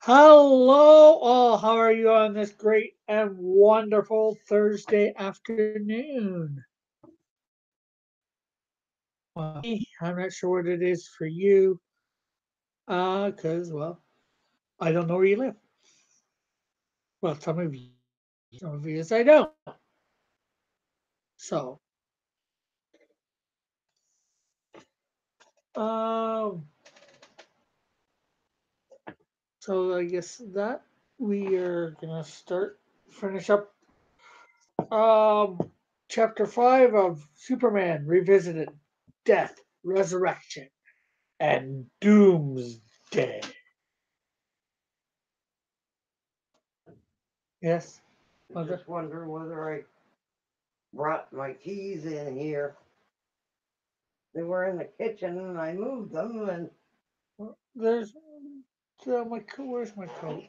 Hello, all. How are you on this great and wonderful Thursday afternoon? Well, I'm not sure what it is for you, because, well, I don't know where you live. Well, some of you, yes, I don't. So, um, so I guess that we are gonna finish up, um, chapter 5 of Superman Revisited: Death, Resurrection, and Doomsday. Yes. I just wonder whether I brought my keys in here. They were in the kitchen and I moved them and There's my coat. Where's my coat?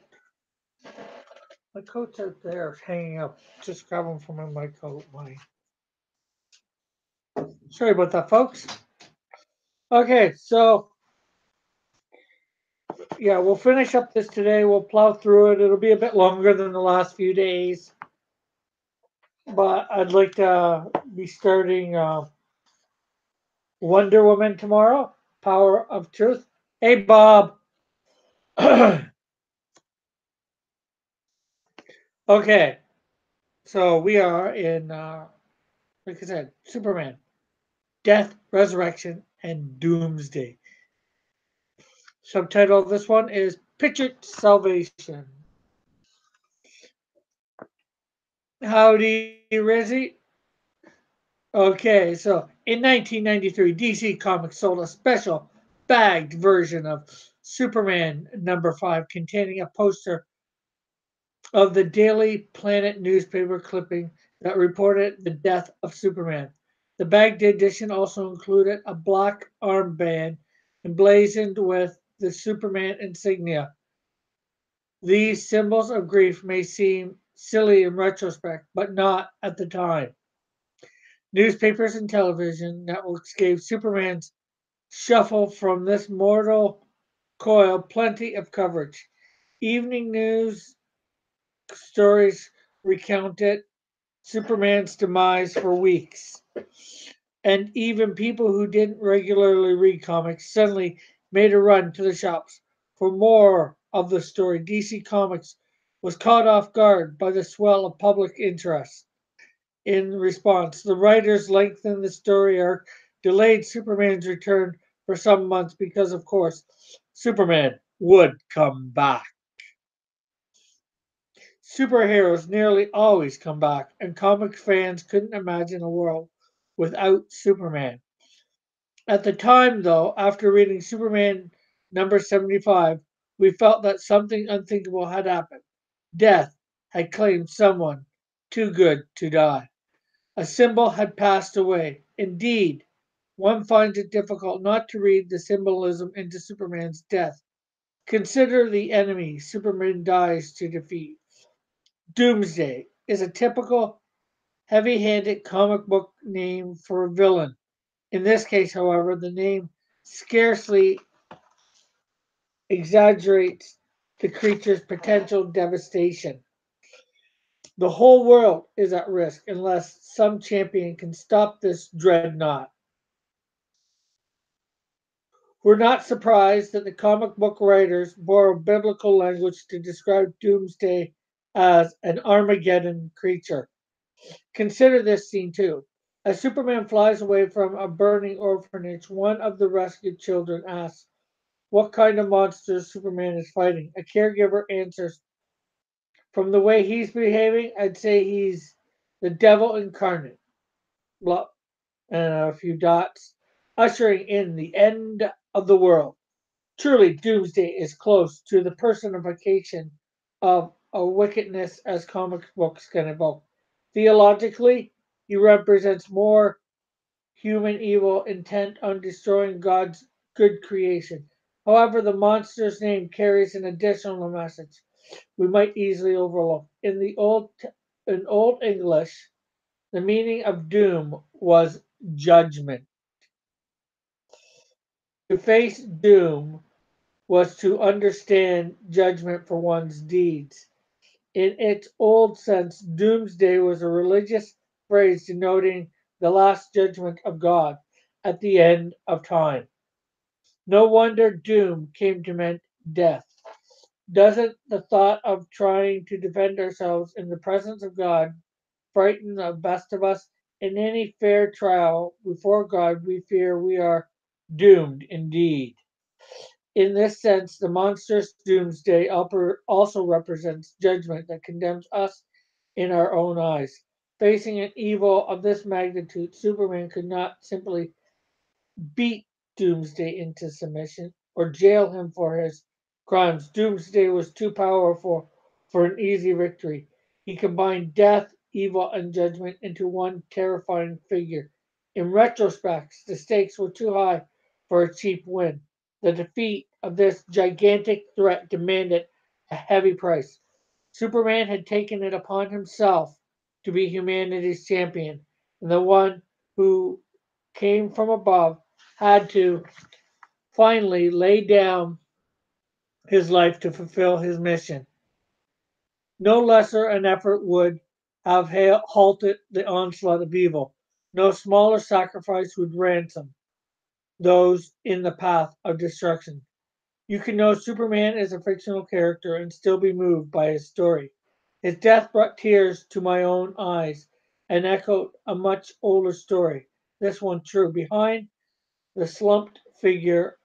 My coat's out there, hanging up. Just grab them from my coat. Sorry about that, folks. Okay, so yeah, we'll finish up this today. We'll plow through it. It'll be a bit longer than the last few days, but I'd like to be starting Wonder Woman tomorrow. Power of Truth. Hey, Bob. Okay, so we are in, like I said, Superman, Death, Resurrection, and Doomsday. Subtitle of this one is Pictured Salvation. Howdy, Rizzy. Okay, so in 1993, DC Comics sold a special bagged version of Superman number 5 containing a poster of the Daily Planet newspaper clipping that reported the death of Superman. The bagged edition also included a black armband emblazoned with the Superman insignia. These symbols of grief may seem silly in retrospect, but not at the time. Newspapers and television networks gave Superman's shuffle from this mortal coil plenty of coverage. Evening news stories recounted Superman's demise for weeks. And even people who didn't regularly read comics suddenly made a run to the shops for more of the story. DC Comics was caught off guard by the swell of public interest. In response, the writers lengthened the story arc, delayed Superman's return for some months because, of course, Superman would come back. Superheroes nearly always come back, and comic fans couldn't imagine a world without Superman. At the time, though, after reading Superman number 75, we felt that something unthinkable had happened. Death had claimed someone too good to die. A symbol had passed away. Indeed, one finds it difficult not to read the symbolism into Superman's death. Consider the enemy Superman dies to defeat. Doomsday is a typical heavy handed comic book name for a villain. In this case, however, the name scarcely exaggerates the creature's potential devastation. The whole world is at risk unless some champion can stop this dreadnought. We're not surprised that the comic book writers borrow biblical language to describe Doomsday as an Armageddon creature. Consider this scene too. As Superman flies away from a burning orphanage, one of the rescued children asks what kind of monsters Superman is fighting. A caregiver answers, from the way he's behaving, I'd say he's the devil incarnate. Blah, and a few dots, ushering in the end of the world. Truly, Doomsday is close to the personification of a wickedness as comic books can evoke. Theologically, he represents more human evil intent on destroying God's good creation. However, the monster's name carries an additional message we might easily overlook. In Old English, the meaning of doom was judgment. To face doom was to understand judgment for one's deeds. In its old sense, doomsday was a religious phrase denoting the last judgment of God at the end of time. No wonder doom came to mean death. Doesn't the thought of trying to defend ourselves in the presence of God frighten the best of us? In any fair trial before God, we fear we are doomed indeed. In this sense, the monstrous doomsday also represents judgment that condemns us in our own eyes. Facing an evil of this magnitude, Superman could not simply beat Doomsday into submission or jail him for his crimes. Doomsday was too powerful for an easy victory. He combined death, evil, and judgment into one terrifying figure. In retrospect, the stakes were too high for a cheap win. The defeat of this gigantic threat demanded a heavy price. Superman had taken it upon himself to be humanity's champion, and the one who came from above had to finally lay down his life to fulfill his mission. No lesser an effort would have halted the onslaught of evil. No smaller sacrifice would ransom those in the path of destruction. You can know Superman is a fictional character and still be moved by his story. His death brought tears to my own eyes and echoed a much older story. This one true. Behind the slumped figure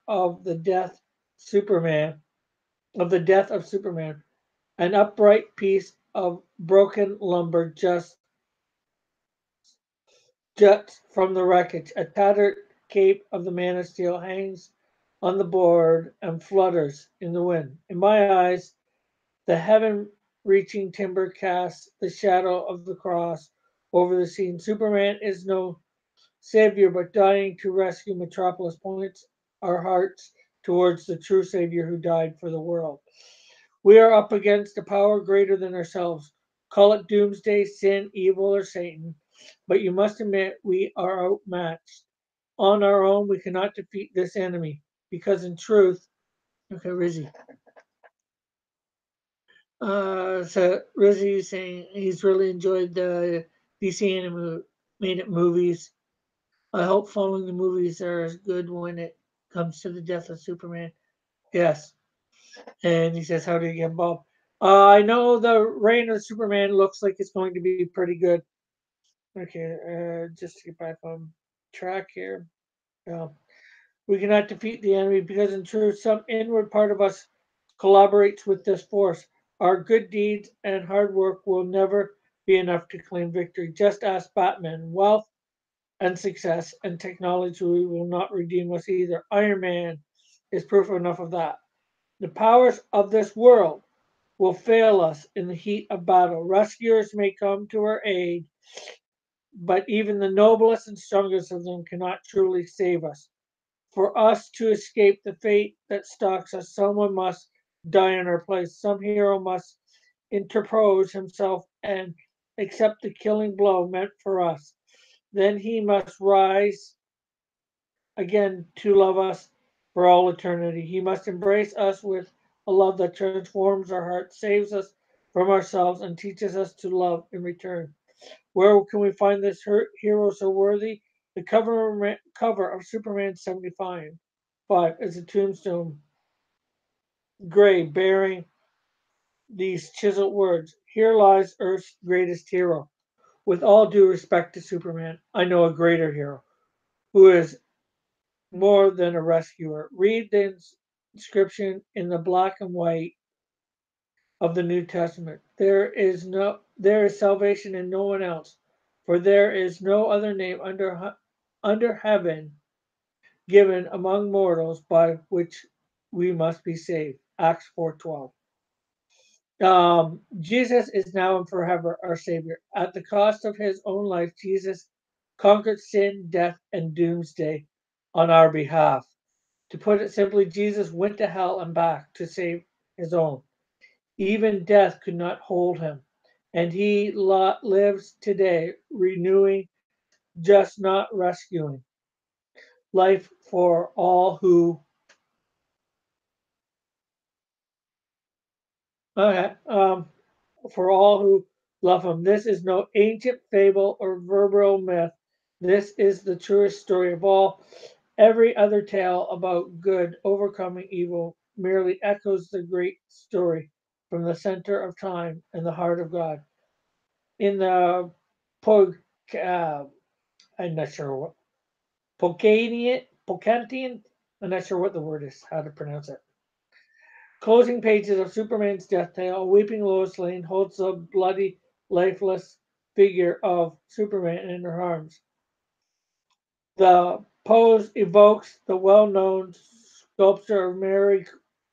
Superman of the death of Superman, an upright piece of broken lumber just juts from the wreckage. A tattered cape of the Man of Steel hangs on the board and flutters in the wind. In my eyes, the heaven reaching timber casts the shadow of the cross over the scene. Superman is no savior, but dying to rescue Metropolis points our hearts towards the true Savior who died for the world. We are up against a power greater than ourselves. Call it doomsday, sin, evil, or Satan, but you must admit we are outmatched. On our own, we cannot defeat this enemy, because in truth, okay, Rizzy. So Rizzy is saying he's really enjoyed the DC animated movies. I hope following the movies are as good when it comes to the death of Superman. Yes. And he says, how do you get involved? I know the reign of Superman looks like it's going to be pretty good. Okay, just to get back on track here. Uh, we cannot defeat the enemy because, in truth, some inward part of us collaborates with this force. Our good deeds and hard work will never be enough to claim victory. Just ask Batman. Wealth and success and technology will not redeem us either. Iron Man is proof enough of that. The powers of this world will fail us in the heat of battle. Rescuers may come to our aid, but even the noblest and strongest of them cannot truly save us. For us to escape the fate that stalks us, someone must die in our place. Some hero must interpose himself and accept the killing blow meant for us. Then he must rise again to love us for all eternity. He must embrace us with a love that transforms our hearts, saves us from ourselves, and teaches us to love in return. Where can we find this hero so worthy? The cover of Superman 75 is a tombstone gray bearing these chiseled words. Here lies Earth's greatest hero. With all due respect to Superman, I know a greater hero who is more than a rescuer. Read the inscription in the black and white of the New Testament. There is salvation in no one else, for there is no other name under heaven given among mortals by which we must be saved. Acts 4:12. Jesus is now and forever our Savior. At the cost of his own life, Jesus conquered sin, death, and doomsday on our behalf. To put it simply, Jesus went to hell and back to save his own. Even death could not hold him. And he lives today, renewing, just not rescuing, life for all who, Okay. For all who love him, this is no ancient fable or verbal myth. This is the truest story of all. Every other tale about good overcoming evil merely echoes the great story from the center of time and the heart of God. In the Pog, uh, I'm not sure what Pocantian. I'm not sure what the word is, how to pronounce it. Closing pages of Superman's death tale, weeping Lois Lane holds the bloody, lifeless figure of Superman in her arms. The pose evokes the well-known sculpture of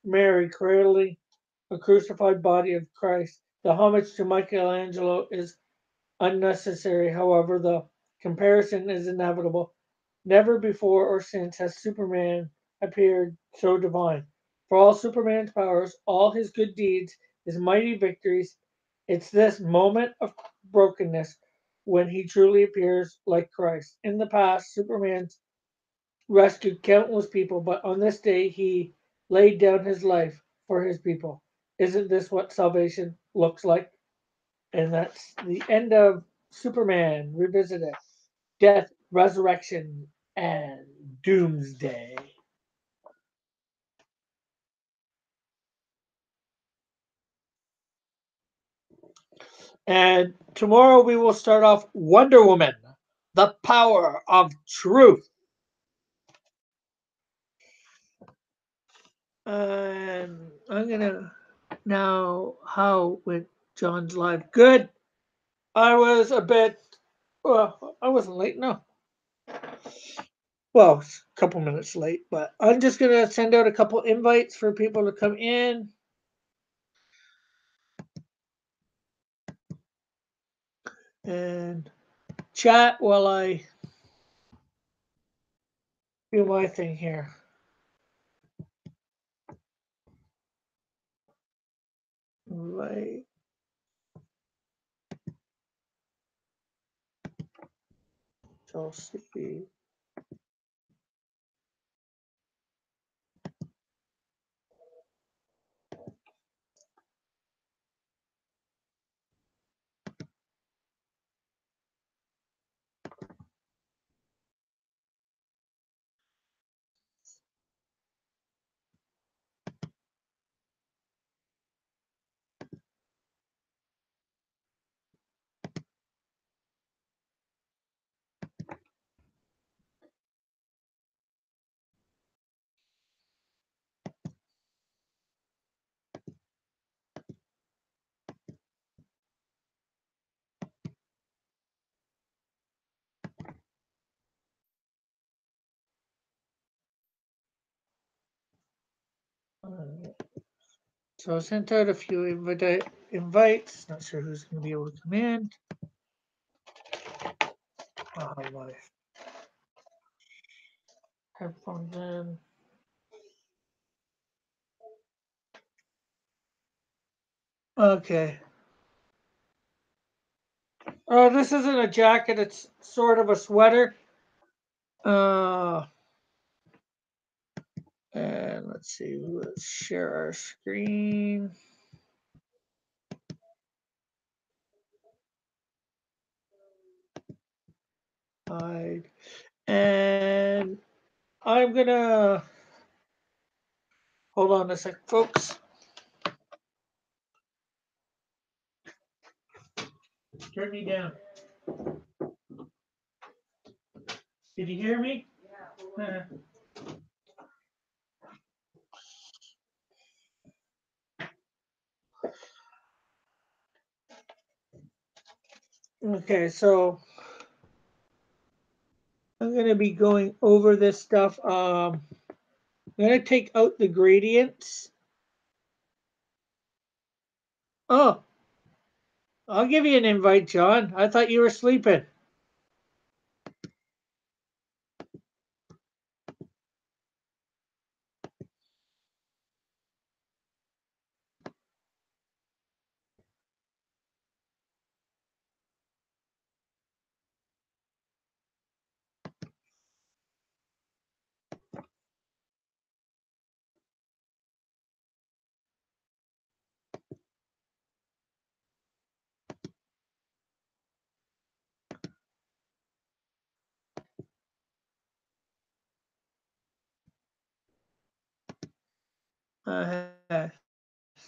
Mary cradling a crucified body of Christ. The homage to Michelangelo is unnecessary, however, the comparison is inevitable. Never before or since has Superman appeared so divine. For all Superman's powers, all his good deeds, his mighty victories, it's this moment of brokenness when he truly appears like Christ. In the past, Superman's rescued countless people, but on this day he laid down his life for his people. Isn't this what salvation looks like? And that's the end of Superman Revisited, Death, Resurrection, and Doomsday. And tomorrow we will start off Wonder Woman, The Power of Truth. I'm gonna now how went John's live? Good. I was a bit. Well, I wasn't late. No, well, a couple minutes late, but I'm just gonna send out a couple invites for people to come in and chat while I do my thing here. Right. Chelsea. So I sent out a few invites. Not sure who's going to be able to come in. Oh, my headphones in. Okay. Oh, this isn't a jacket. It's sort of a sweater. Uh, and let's see. Let's share our screen. Hide. And I'm gonna hold on a sec, folks. Turn me down. Did you hear me? Uh, okay, so I'm gonna be going over this stuff. I'm gonna take out the gradients. Oh, I'll give you an invite, John. I thought you were sleeping.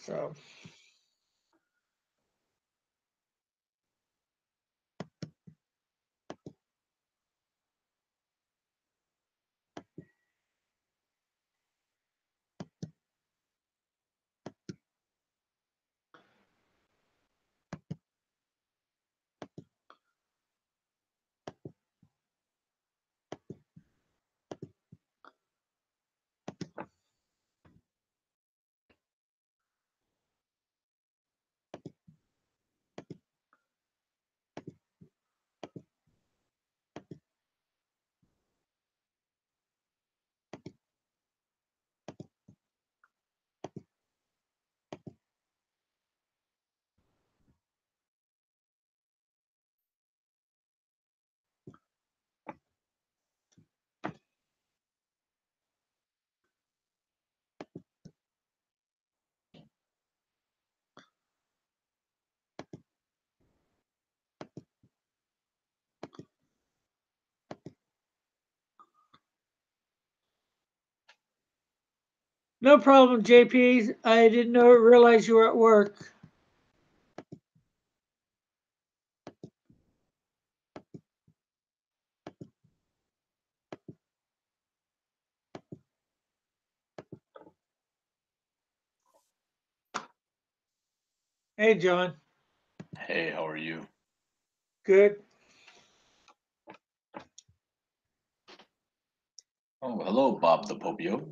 So. No problem, JP. I didn't realize you were at work. Hey, John. Hey, how are you? Good. Oh, hello, Bob the Popio.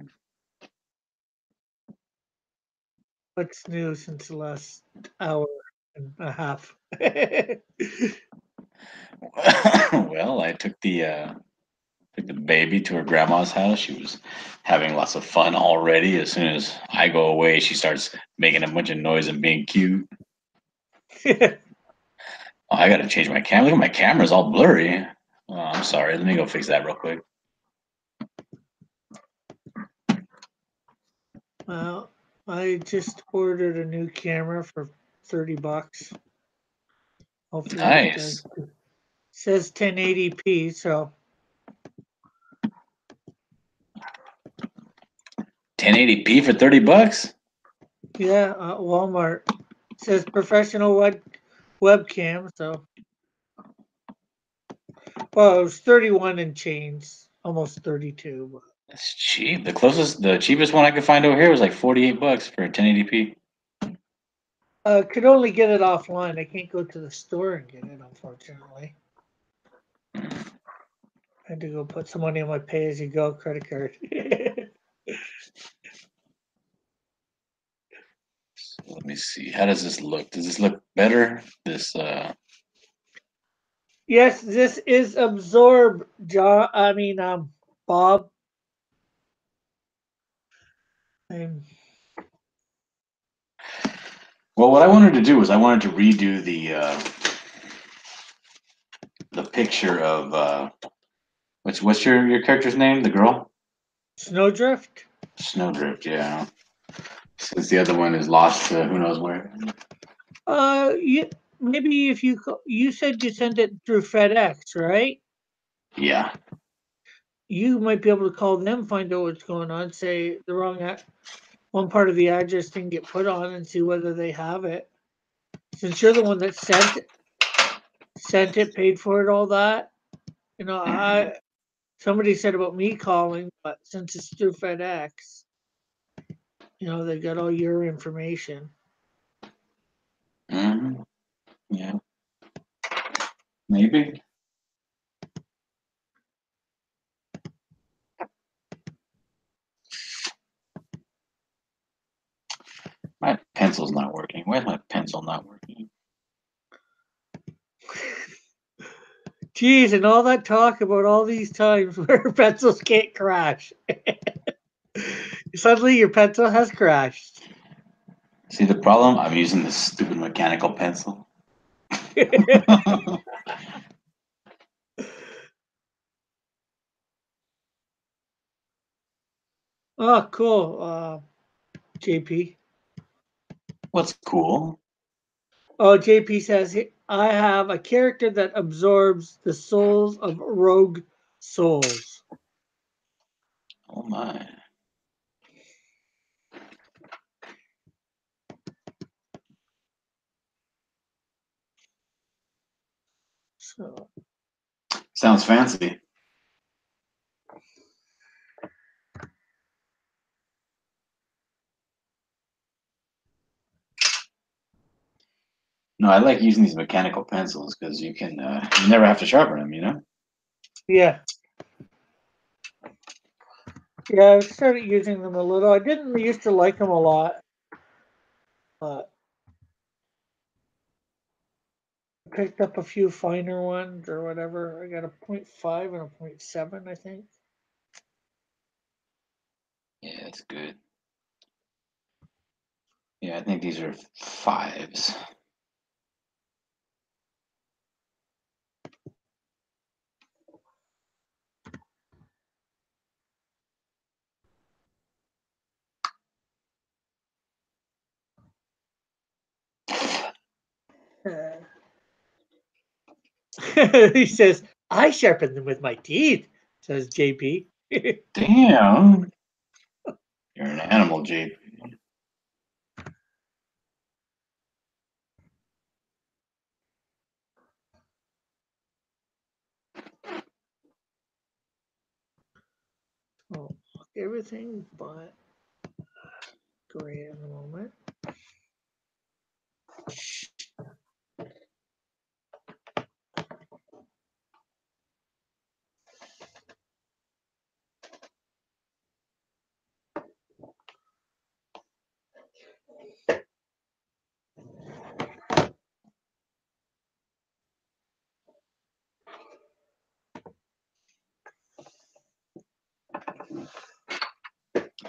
What's new since the last hour and a half? Well, I took the baby to her grandma's house. She was having lots of fun already. As soon as I go away, she starts making a bunch of noise and being cute. Oh, I gotta change my camera. Look at my camera's all blurry. Oh, I'm sorry. Let me go fix that real quick. Well, I just ordered a new camera for $30. Hopefully it does. Nice. It says 1080p, so 1080p for $30? yeah, Walmart. It says professional webcam, so well, it was 31 and change, almost 32. But, That's cheap. The cheapest one I could find over here was like $48 for a 1080p. could only get it offline. I can't go to the store and get it, unfortunately. I had to go put some money on my pay-as-you-go credit card. Let me see. How does this look? Does this look better? Yes, this is absorb, John. I mean, Bob. I'm, Well, what I wanted to do was I wanted to redo the picture of what's your character's name? The girl? Snowdrift. Snowdrift, yeah. Since the other one is lost to who knows where. Maybe if you said you sent it through FedEx, right? Yeah. You might be able to call them, find out what's going on, say the one part of the address didn't get put on, and see whether they have it. Since you're the one that sent it, paid for it, all that. You know, Mm-hmm. somebody said about me calling, but since it's through FedEx, they got all your information. Mm-hmm. Yeah. Maybe. My pencil's not working. Why is my pencil not working? Geez, and all that talk about all these times where pencils can't crash. Suddenly your pencil has crashed. See the problem? I'm using this stupid mechanical pencil. Oh, cool. JP. What's cool? Oh, JP says, I have a character that absorbs the souls of rogue souls. Oh my. So, Sounds fancy. No, I like using these mechanical pencils because you can you never have to sharpen them, you know? yeah. Yeah, I started using them a little. I didn't used to like them a lot, but I picked up a few finer ones or whatever. I got a .5 and a .7, I think. Yeah, that's good. Yeah, I think these are 5s. He says, I sharpen them with my teeth, says JP. Damn, you're an animal, Jake. Oh, everything but gray in the moment.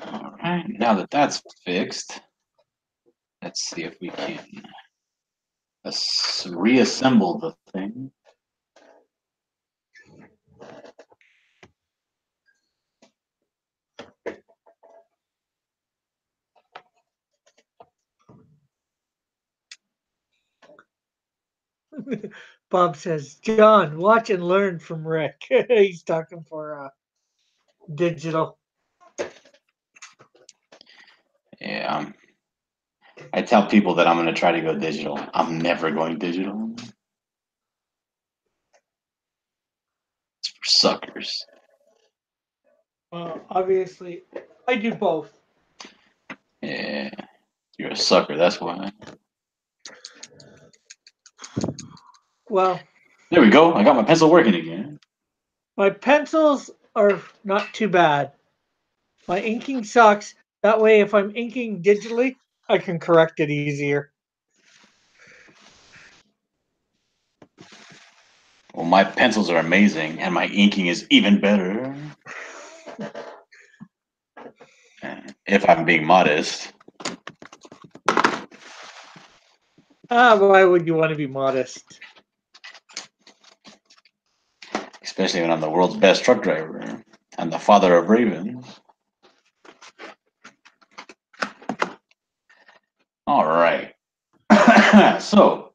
All right, now that that's fixed, let's see if we can reassemble the thing. Bob says, John, watch and learn from Rick. He's talking for digital. Yeah, I tell people that I'm going to try to go digital. I'm never going digital. It's for suckers. Obviously, I do both. Yeah, you're a sucker. That's why. Well, There we go. I got my pencil working again. my pencils are not too bad. My inking sucks. That way, if I'm inking digitally, I can correct it easier. Well, my pencils are amazing, and my inking is even better. If I'm being modest. Why would you want to be modest? Especially when I'm the world's best truck driver and the father of ravens. All right. So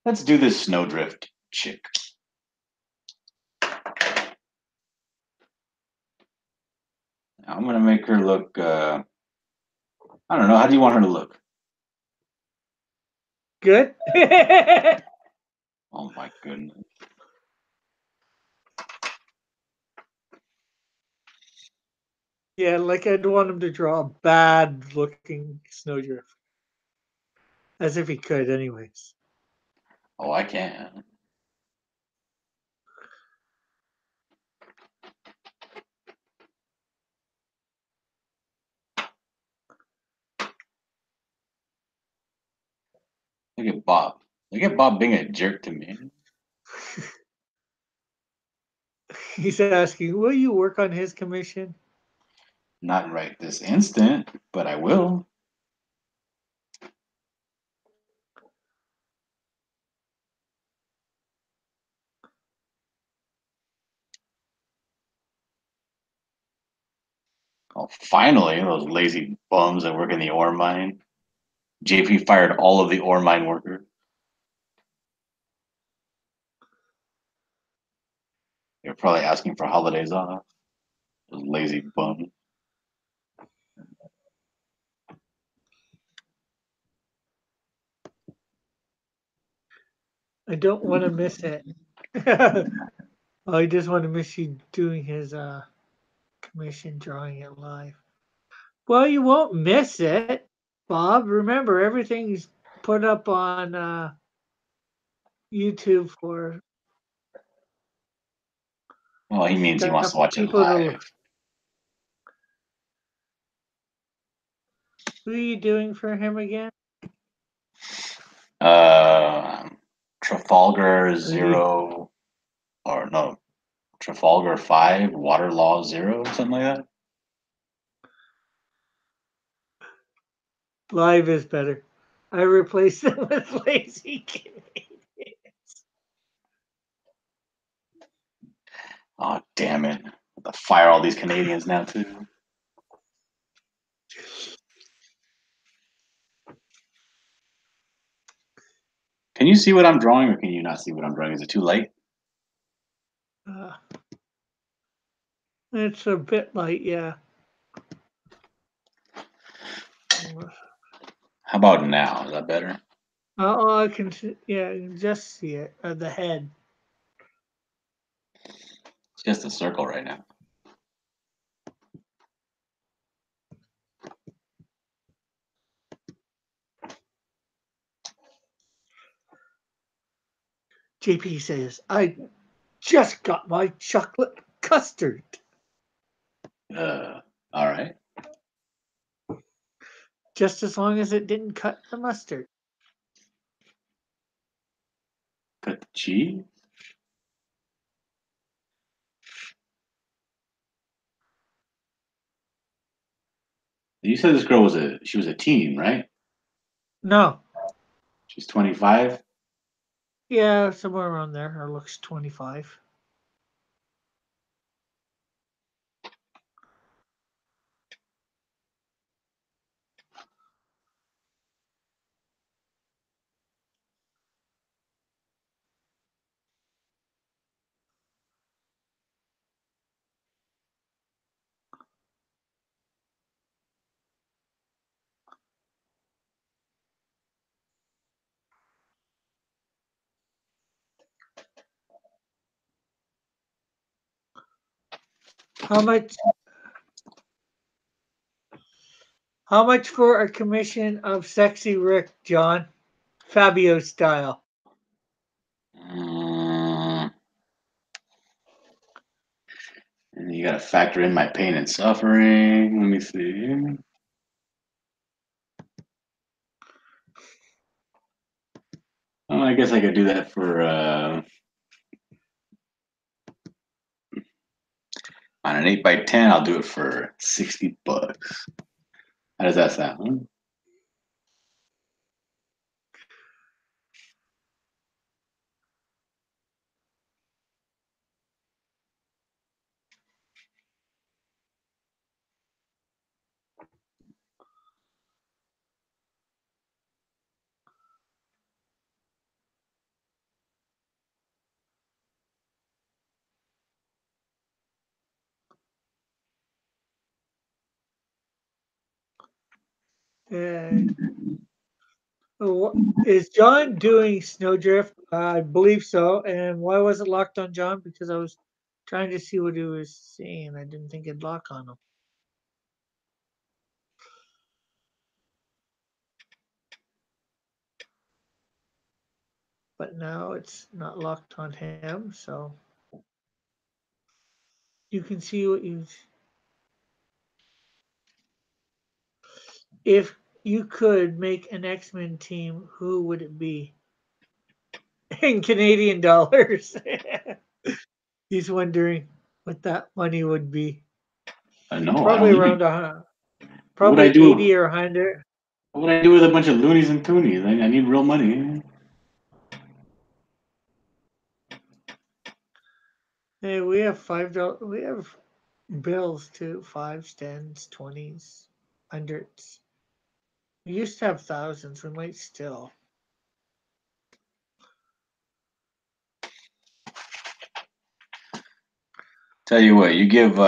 let's do this snowdrift chick. I'm gonna make her look. I don't know. How do you want her to look? Good? Oh my goodness. Yeah, like I'd want him to draw a bad looking snowdrift. As if he could, anyways. Oh, I can. Look at Bob. Look at Bob being a jerk to me. He's asking, will you work on his commission? Not right this instant, but I will. Oh, finally, those lazy bums that work in the ore mine. JP fired all of the ore mine workers. They're probably asking for holidays off. Those lazy bums. I don't want to miss it. I just want to miss you doing his commission drawing it live. Well, you won't miss it, Bob. Remember, everything's put up on YouTube for Well, he means he stuff wants to for watch it people to. live. Who are you doing for him again? Uh, Trafalgar Or you, 0, or no, Trafalgar 5, Waterloo 0, something like that. live is better. I replaced them with lazy Canadian. Oh, damn it. I have to fire all these Canadians now, too. Can you see what I'm drawing, or can you not see what I'm drawing? Is it too late? Uh, it's a bit light, yeah. How about now? Is that better? Oh, I can see, yeah, I can just see it. The head. It's just a circle right now. JP says, I just got my chocolate custard. All right. Just as long as it didn't cut the mustard. Cut the cheese. You said this girl was a teen, right? No. She's 25. Yeah, somewhere around there. Her looks 25. How much? How much for a commission of Sexy Rick, John? Fabio style. Mm, and you got to factor in my pain and suffering. Let me see. Oh, I guess I could do that for on an 8x10. I'll do it for $60. How does that sound? Uh, is John doing Snowdrift? I believe so. And why was it locked on John? Because I was trying to see what he was saying. I didn't think it'd lock on him. But now it's not locked on him, so you can see what you. If you could make an X-Men team, who would it be? In Canadian dollars. He's wondering what that money would be. No, I Probably don't around need. What would I probably do? 80 or 100. What would I do with a bunch of loonies and toonies? I need real money. Hey, we have $5. We have bills too, fives, tens, 20s, hundreds. We used to have thousands. We might still. Tell you what, you give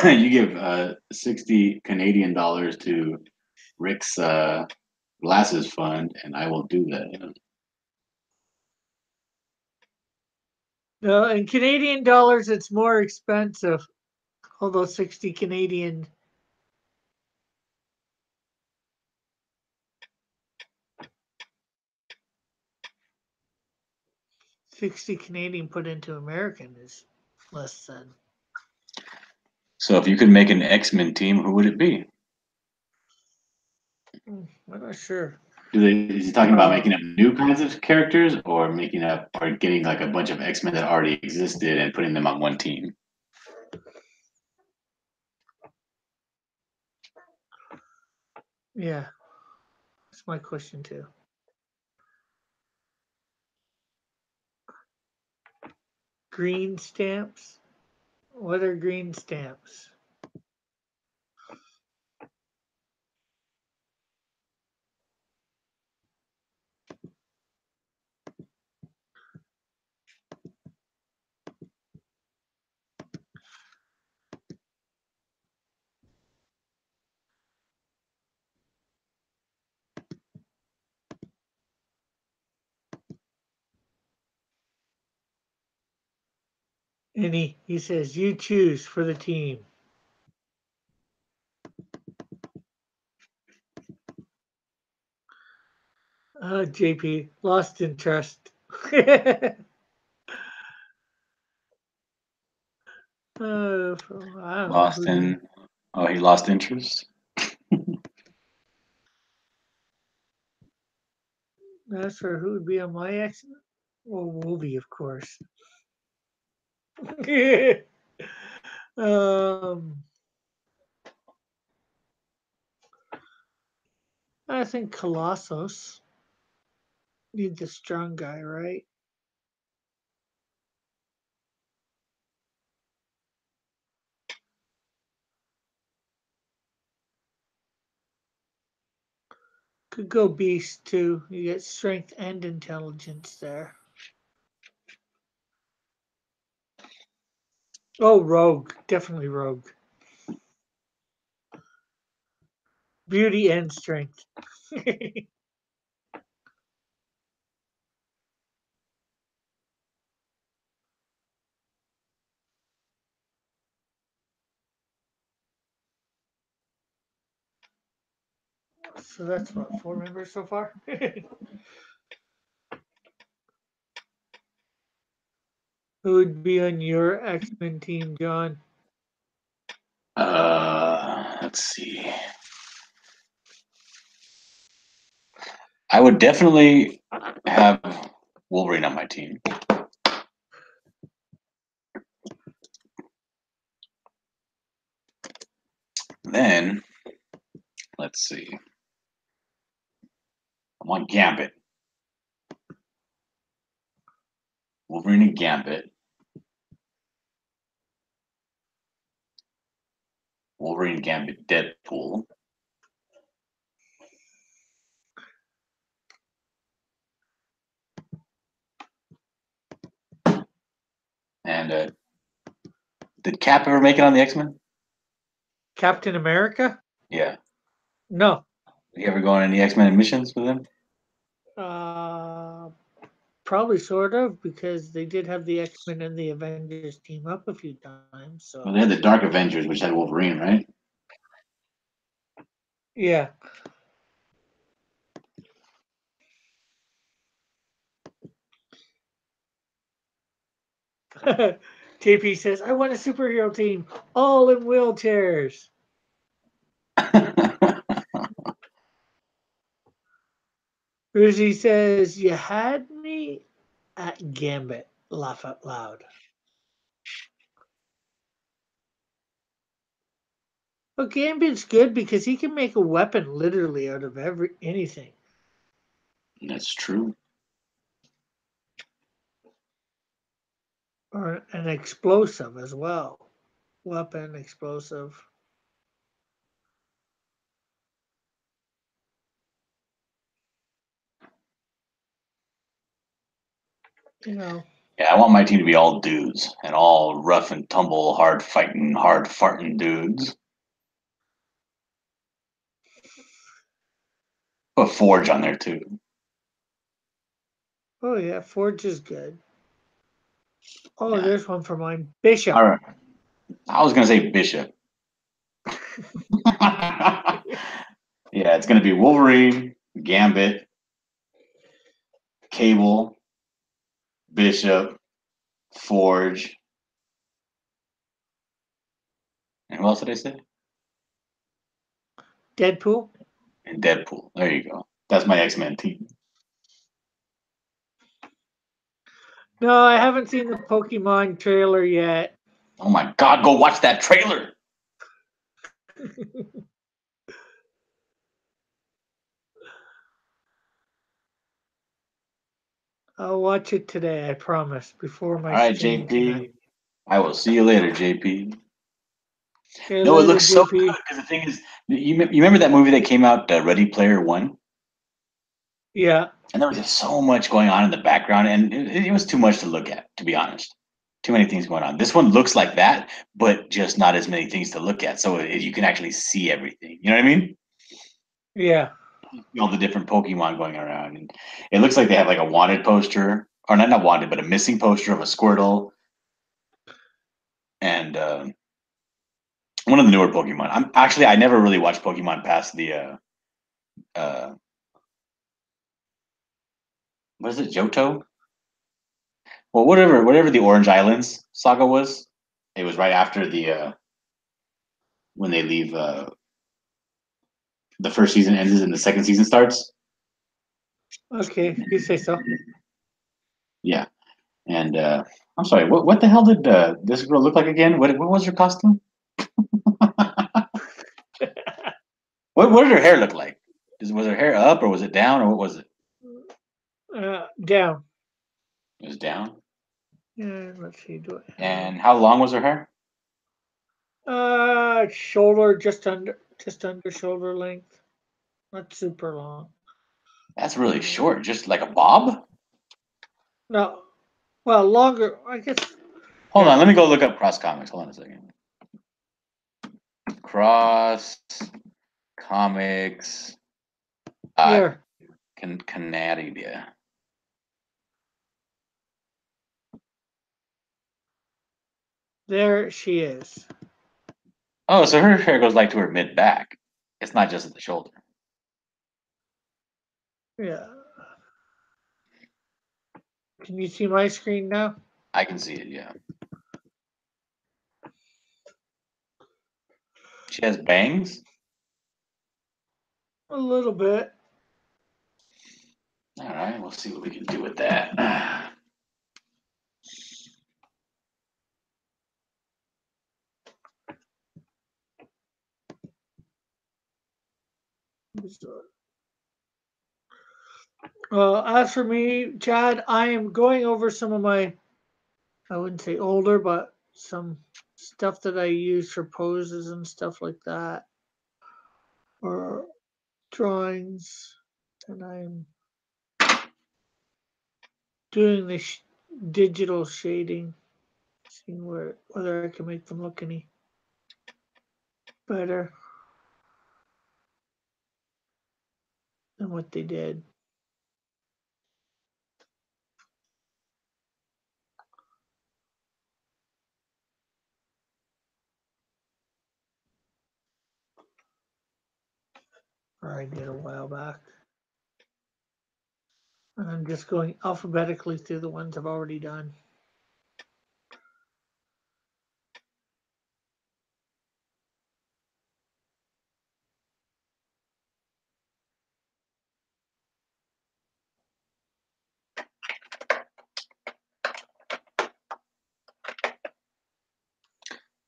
you give 60 Canadian dollars to Rick's glasses fund, and I will do that. No, in Canadian dollars, it's more expensive. Although 60 Canadian, 60 Canadian put into American is less than. So if you could make an X-Men team, who would it be? I'm not sure. Is he talking about making up new kinds of characters, or making up, or getting like a bunch of X-Men that already existed and putting them on one team? Yeah, that's my question too. Green stamps? What are green stamps? And he says, you choose for the team. JP, lost interest. I don't know. He lost interest. That's for who would be on my X? Well, movie, of course. um, I think Colossus. Need the strong guy, right? Could go Beast too. You get strength and intelligence there. Oh, Rogue. Definitely Rogue. Beauty and strength. So that's what, 4 members so far? Who would be on your X-Men team, John? Let's see. I would definitely have Wolverine on my team. Then, let's see. I want Gambit. Wolverine and Gambit. Wolverine, Gambit, Deadpool. And did Cap ever make it on the X-Men? Captain America? Yeah. No. Did he ever go on any X-Men missions with him? Uh, Probably sort of, because they did have the X-Men and the Avengers team up a few times. So Well, they had the Dark Avengers, which had Wolverine, right? yeah. JP says, I want a superhero team, all in wheelchairs. Rizzy says, you had me at Gambit. Laugh out loud. But Gambit's good because he can make a weapon literally out of anything. That's true. Or an explosive as well. Weapon, explosive. You know. Yeah, I want my team to be all dudes and all rough and tumble, hard fighting, hard farting dudes. Put Forge on there too. Oh yeah, Forge is good. Oh, Yeah. there's one for mine. Bishop. All right. I was gonna say Bishop. Yeah, it's gonna be Wolverine, Gambit, Cable, Bishop, Forge, and who else did I say? Deadpool. And Deadpool. There you go. That's my X-Men team. No, I haven't seen the Pokemon trailer yet. Oh my God, go watch that trailer. I'll watch it today, I promise, before my All right, stream JP. tonight. I will see you later, JP. Okay, No, it later, looks so good JP. because the thing is, you remember that movie that came out, Ready Player One? Yeah, And there was just so much going on in the background, and it was too much to look at, to be honest. Too many things going on. This one looks like that, but just not as many things to look at. So you can actually see everything. You know what I mean? yeah. All the different Pokemon going around. And it looks like they have like a wanted poster, or not wanted, but a missing poster of a Squirtle and one of the newer Pokemon. I never really watched Pokemon past the uh, what is it, Johto? Well, whatever the Orange Islands saga was, it was right after the when they leave. The first season ends and the second season starts. Okay, if you say so. Yeah, and I'm sorry. What the hell did this girl look like again? What was her costume? What did her hair look like? Was her hair up or was it down or what was it? Down. It was down. Yeah, let's see. Do it. And how long was her hair? Shoulder, just under shoulder length. Not super long. That's really short, just like a bob. No, well, longer. I guess. Hold Here, on, let me go look up Cross Comics. Hold on a second. Cross Comics. here. Canada. There she is. Oh, so her hair goes like to her mid back. It's not just at the shoulder. Yeah. Can you see my screen now? I can see it. Yeah, she has bangs. A little bit. All right, we'll see what we can do with that. As for me, Chad, I am going over some of my, I wouldn't say older, but some stuff that I use for poses and stuff like that, or drawings, and I'm doing the digital shading, seeing whether I can make them look any better than what they did. Or I did a while back. And I'm just going alphabetically through the ones I've already done.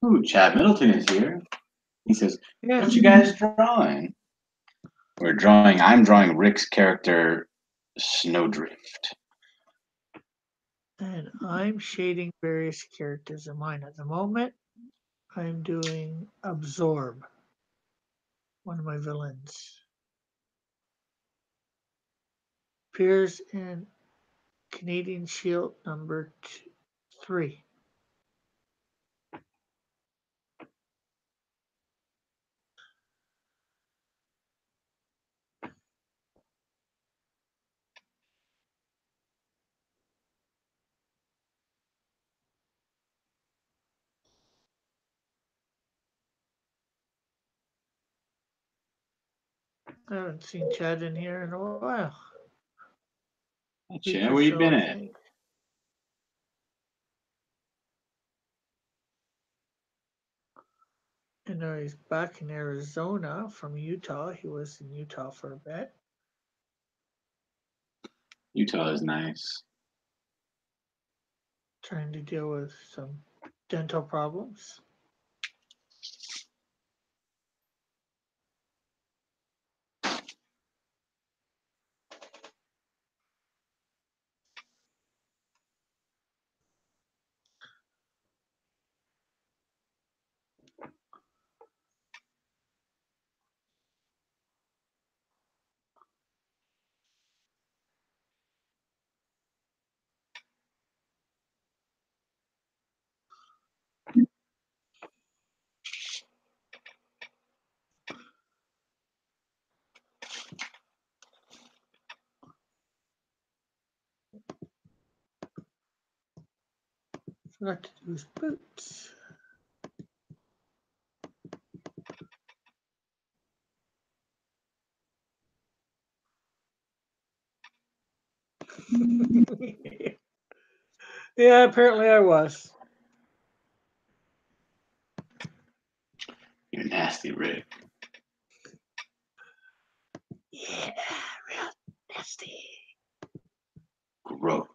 Ooh, Chad Middleton is here. He says, Yeah. "What you guys drawing?" I'm drawing Rick's character, Snowdrift. And I'm shading various characters of mine at the moment. I'm doing Absorb, one of my villains. Appears in Canadian Shield number 3. I haven't seen Chad in here in a while. Chad, where you been at? I know he's back in Arizona from Utah. He was in Utah for a bit. Utah is nice. Trying to deal with some dental problems. Forgot to do his boots. Yeah, apparently I was. You're nasty, Rick. Yeah, real nasty. Gross.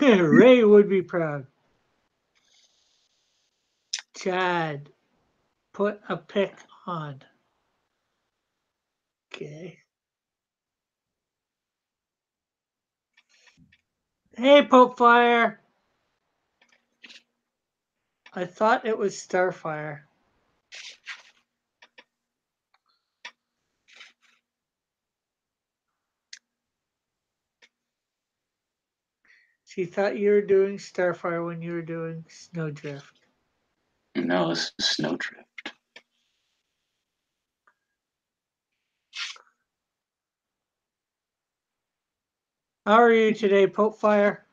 Ray would be proud. Chad, put a pic on. Okay. Hey, Pope Fire. I thought it was Starfire. She thought you were doing Starfire when you were doing Snowdrift. No, it's Snowdrift. How are you today, Pope Fire?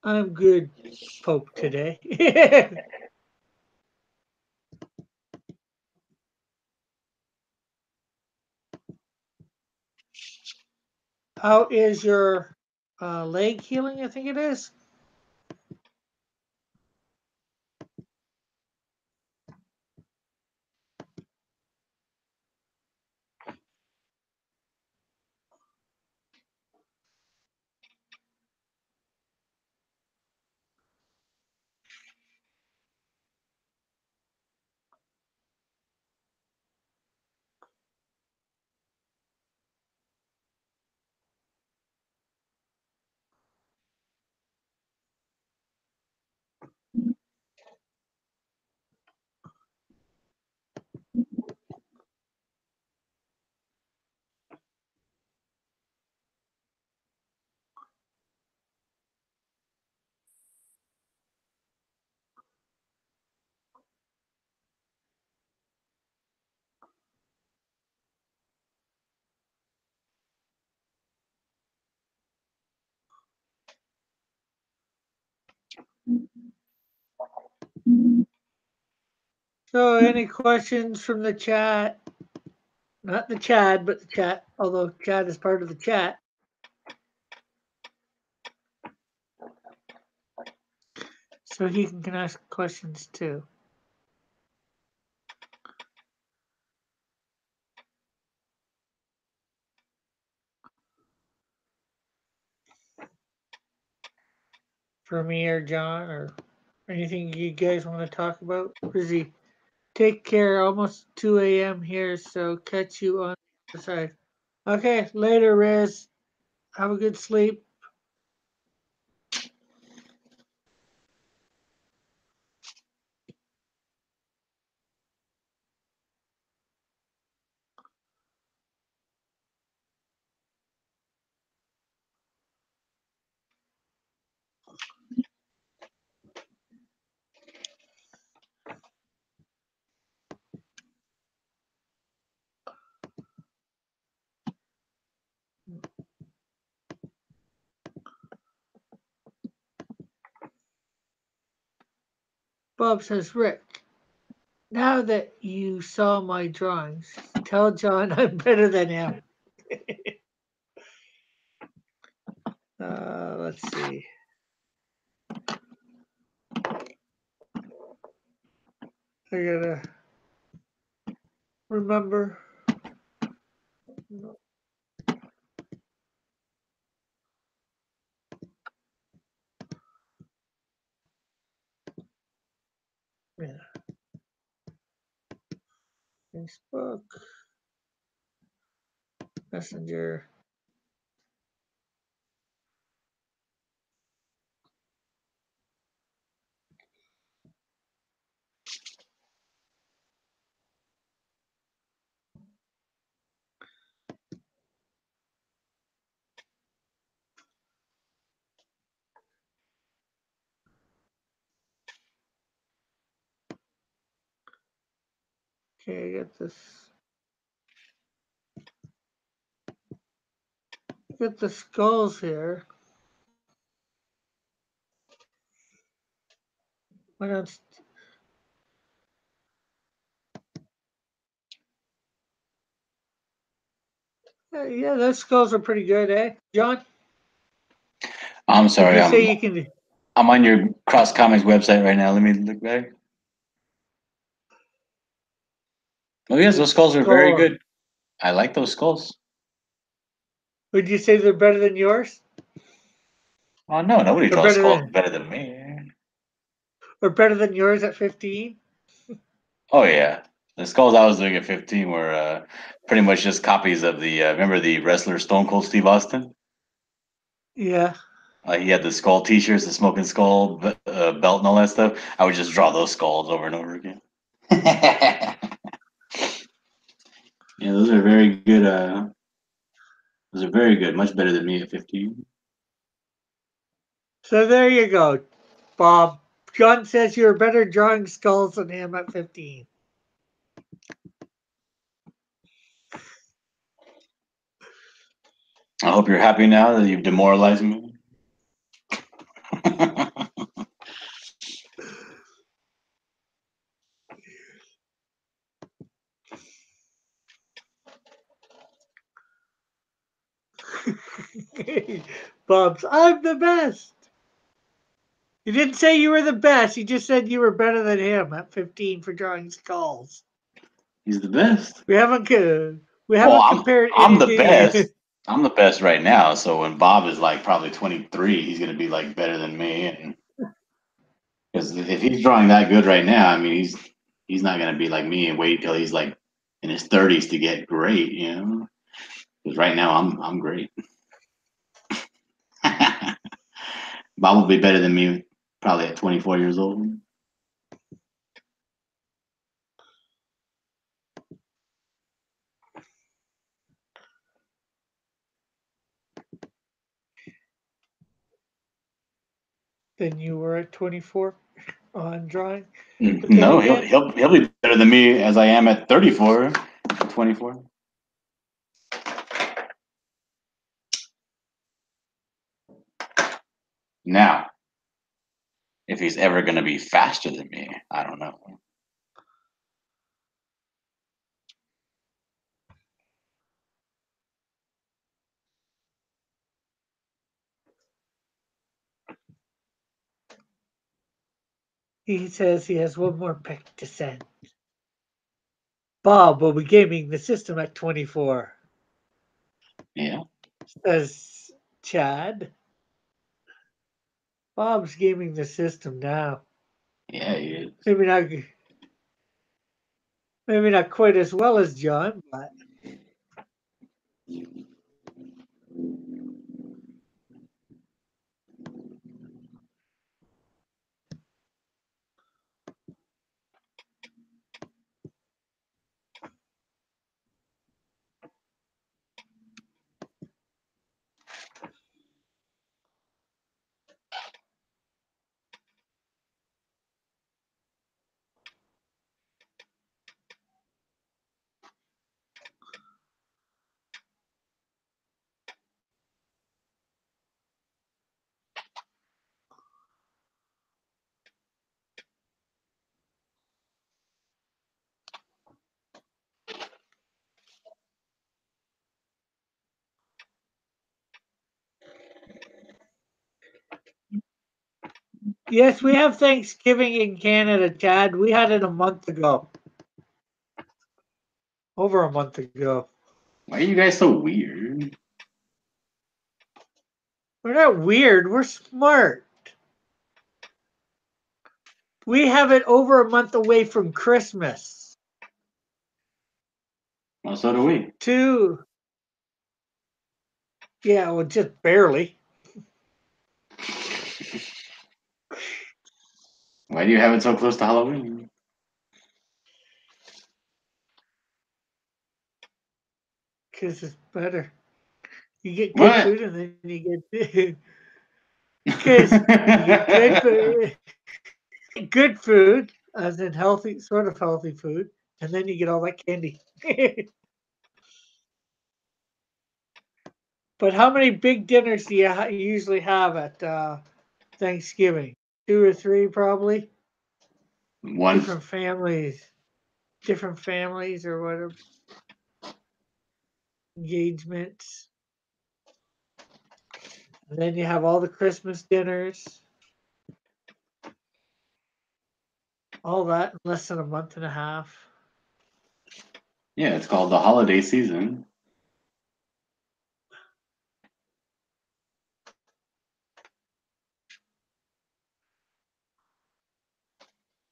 I'm good, Pope, today. How is your leg healing? I think it is. So, any questions from the chat? Not the Chad, but the chat, although Chad is part of the chat. So he can ask questions too. for me or John or anything you guys want to talk about? Rizzy, take care. Almost 2 a.m. here, so catch you on the other side. Okay, later, Riz. Have a good sleep. Bob says, Rick, now that you saw my drawings, tell John I'm better than him. Let's see. I gotta remember. Yeah, Facebook, Messenger. Okay, I got this. Get the skulls here. What else? Yeah, those skulls are pretty good, eh, John? I'm Would sorry, you say you can? I'm on your Cross Comics website right now. Let me look back. Oh yes, those skulls are very Skull. good. I like those skulls. Would you say they're better than yours, Oh no, nobody or draws skulls better than me. better than yours at 15? Oh yeah, the skulls I was doing at 15 were pretty much just copies of the. Remember the wrestler Stone Cold Steve Austin? Yeah. He had the skull T-shirts, the smoking skull belt, and all that stuff. I would just draw those skulls over and over again. Yeah, those are very good. Those are very good. Much better than me at 15. So there you go, Bob. John says you're better drawing skulls than him at 15. I hope you're happy now that you've demoralized me. Bob's, I'm the best. You didn't say you were the best. You just said you were better than him at 15 for drawing skulls. He's the best. We Well, haven't compared I'm the anything. best. I'm the best right now. So when Bob is like probably 23, he's gonna be like better than me. And because if he's drawing that good right now, I mean he's not gonna be like me and wait till he's like in his 30s to get great. You know, because right now I'm great. Bob will be better than me probably at 24 years old. Than you were at 24 on drawing. Okay, No, again. he'll be better than me as I am at 34, 24. Now, if he's ever going to be faster than me, I don't know. He says he has one more pick to send. Bob will be gaming the system at 24, Yeah. says Chad. Bob's gaming the system now. Yeah, he is. Maybe not quite as well as John, but yes, we have Thanksgiving in Canada, Chad. We had it a month ago. Over a month ago. Why are you guys so weird? We're not weird, we're smart. We have it over a month away from Christmas. Well, so do we. Two. Yeah, well, just barely. Why do you have it so close to Halloween? Because it's better. You get good What? food and then you get. Because you get good food, as in healthy, sort of healthy food, and then you get all that candy. But how many big dinners do you usually have at Thanksgiving? Two or three, probably. One. Different families or whatever. Engagements. And then you have all the Christmas dinners. All that in less than a month and a half. Yeah, it's called the holiday season.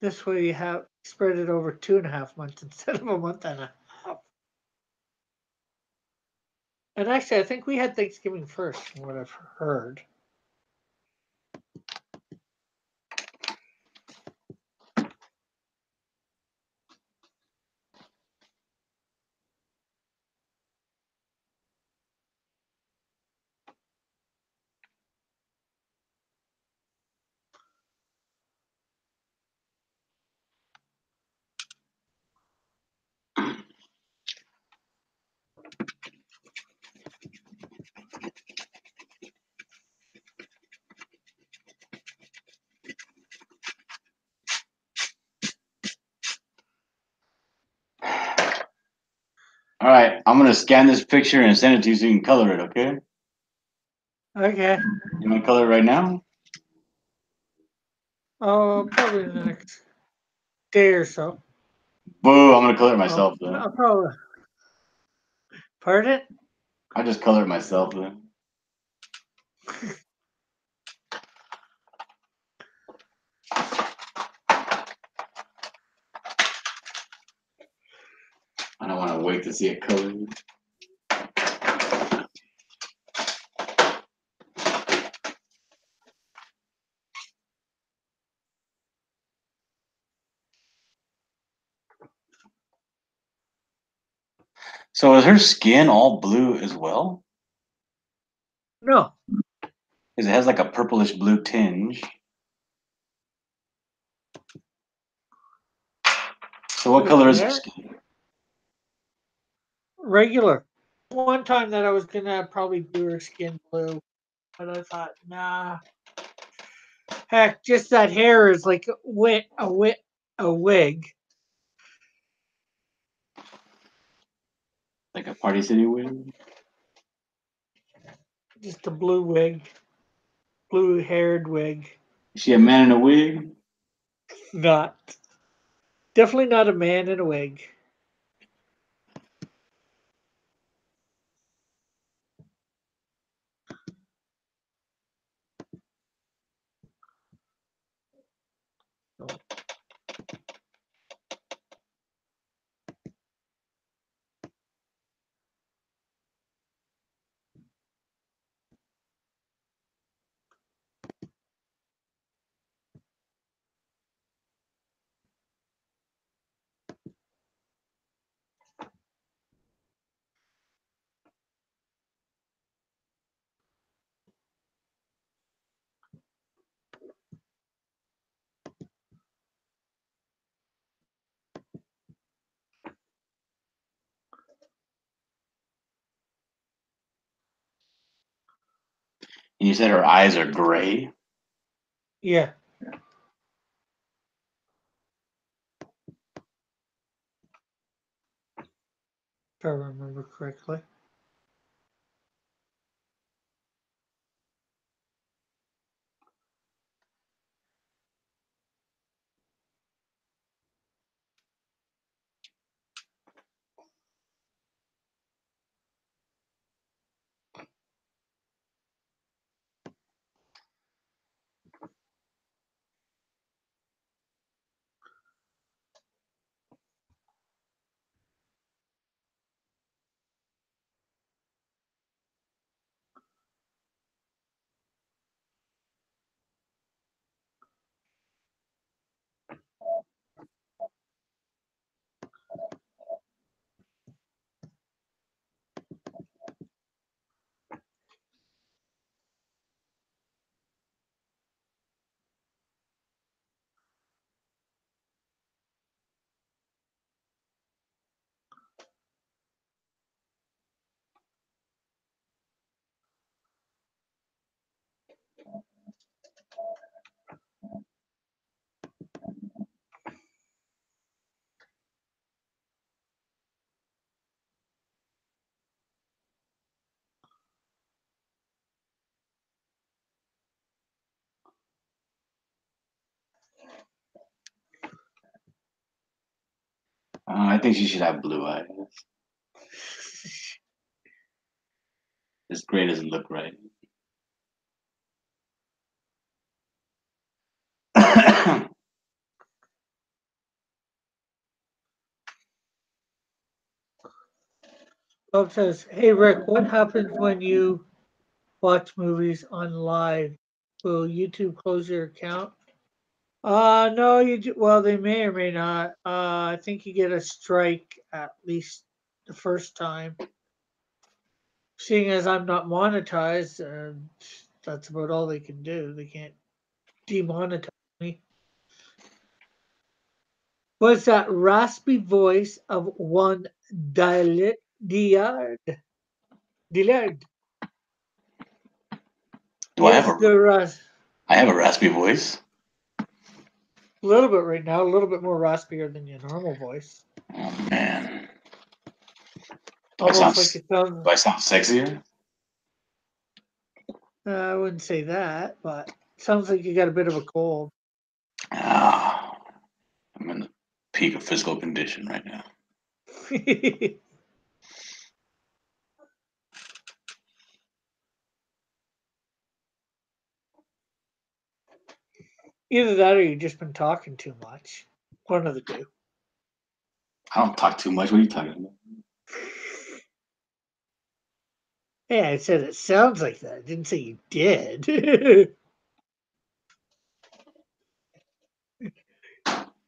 This way you have spread it over 2.5 months instead of a month and a half. And actually, I think we had Thanksgiving first, from what I've heard. All right, I'm gonna scan this picture and send it to you so you can color it. Okay? Okay. You want to color it right now? Oh, probably in the next day or so. Boo! I'm gonna color it myself then. I'll probably. Pardon? I just color it myself then. I don't want to wait to see it colored. So is her skin all blue as well? No. Because it has like a purplish blue tinge. So what color is her Okay. skin? Regular. One time that I was gonna probably do her skin blue, but I thought, nah. Heck, just that hair is like a wig. Like a Party City wig? Just a blue wig. Blue haired wig. Is she a man in a wig? Not. Definitely not a man in a wig. And you said her eyes are gray. Yeah. If I remember correctly. I think she should have blue eyes. This gray doesn't look right. Bob says, "Hey Rick, what happens when you watch movies on live? Will YouTube close your account?" No, well, they may or may not. I think you get a strike at least the first time. Seeing as I'm not monetized, that's about all they can do. They can't demonetize me. Was that raspy voice of one Dillard? Dillard. Do I have Yes, the I have a raspy voice? a little bit right now, a little bit more raspier than your normal voice. Oh man. Almost like it Do sounds. I sound sexier? I wouldn't say that, but it sounds like you got a bit of a cold. Ah, I'm in the peak of physical condition right now. Either that or you've just been talking too much. One of the two. I don't talk too much. What are you talking about? Yeah, I said it sounds like that. I didn't say you did.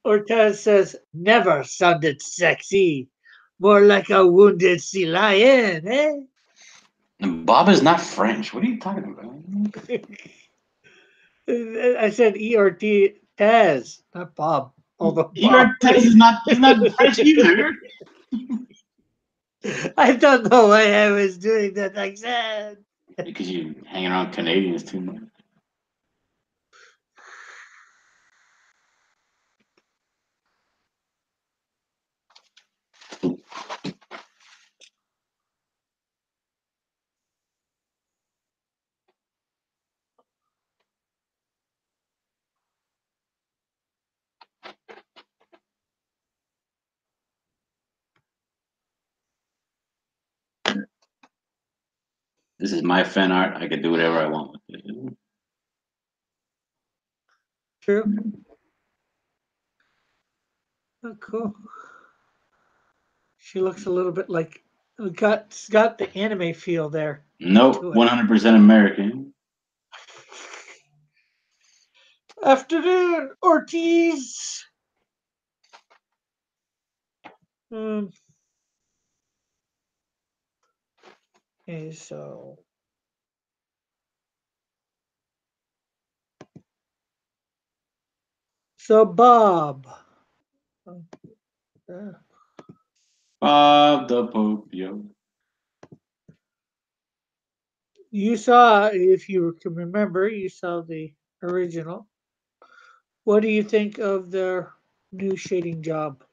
Ortez says, never sounded sexy. More like a wounded sea lion, eh? And Bob is not French. What are you talking about? I said E-R-T Taz, not Bob. Although Bob. Tez is not. He's not French either. I don't know why I was doing that accent. Because you hanging around Canadians too much. This is my fan art. I can do whatever I want with it. True. Oh, cool. She looks a little bit like got the anime feel there. Nope, To it. 100% American. Afternoon, Ortiz. Okay, so Bob. Uh, Bob the Pope, yo. You saw, if you can remember, you saw the original. What do you think of their new shading job?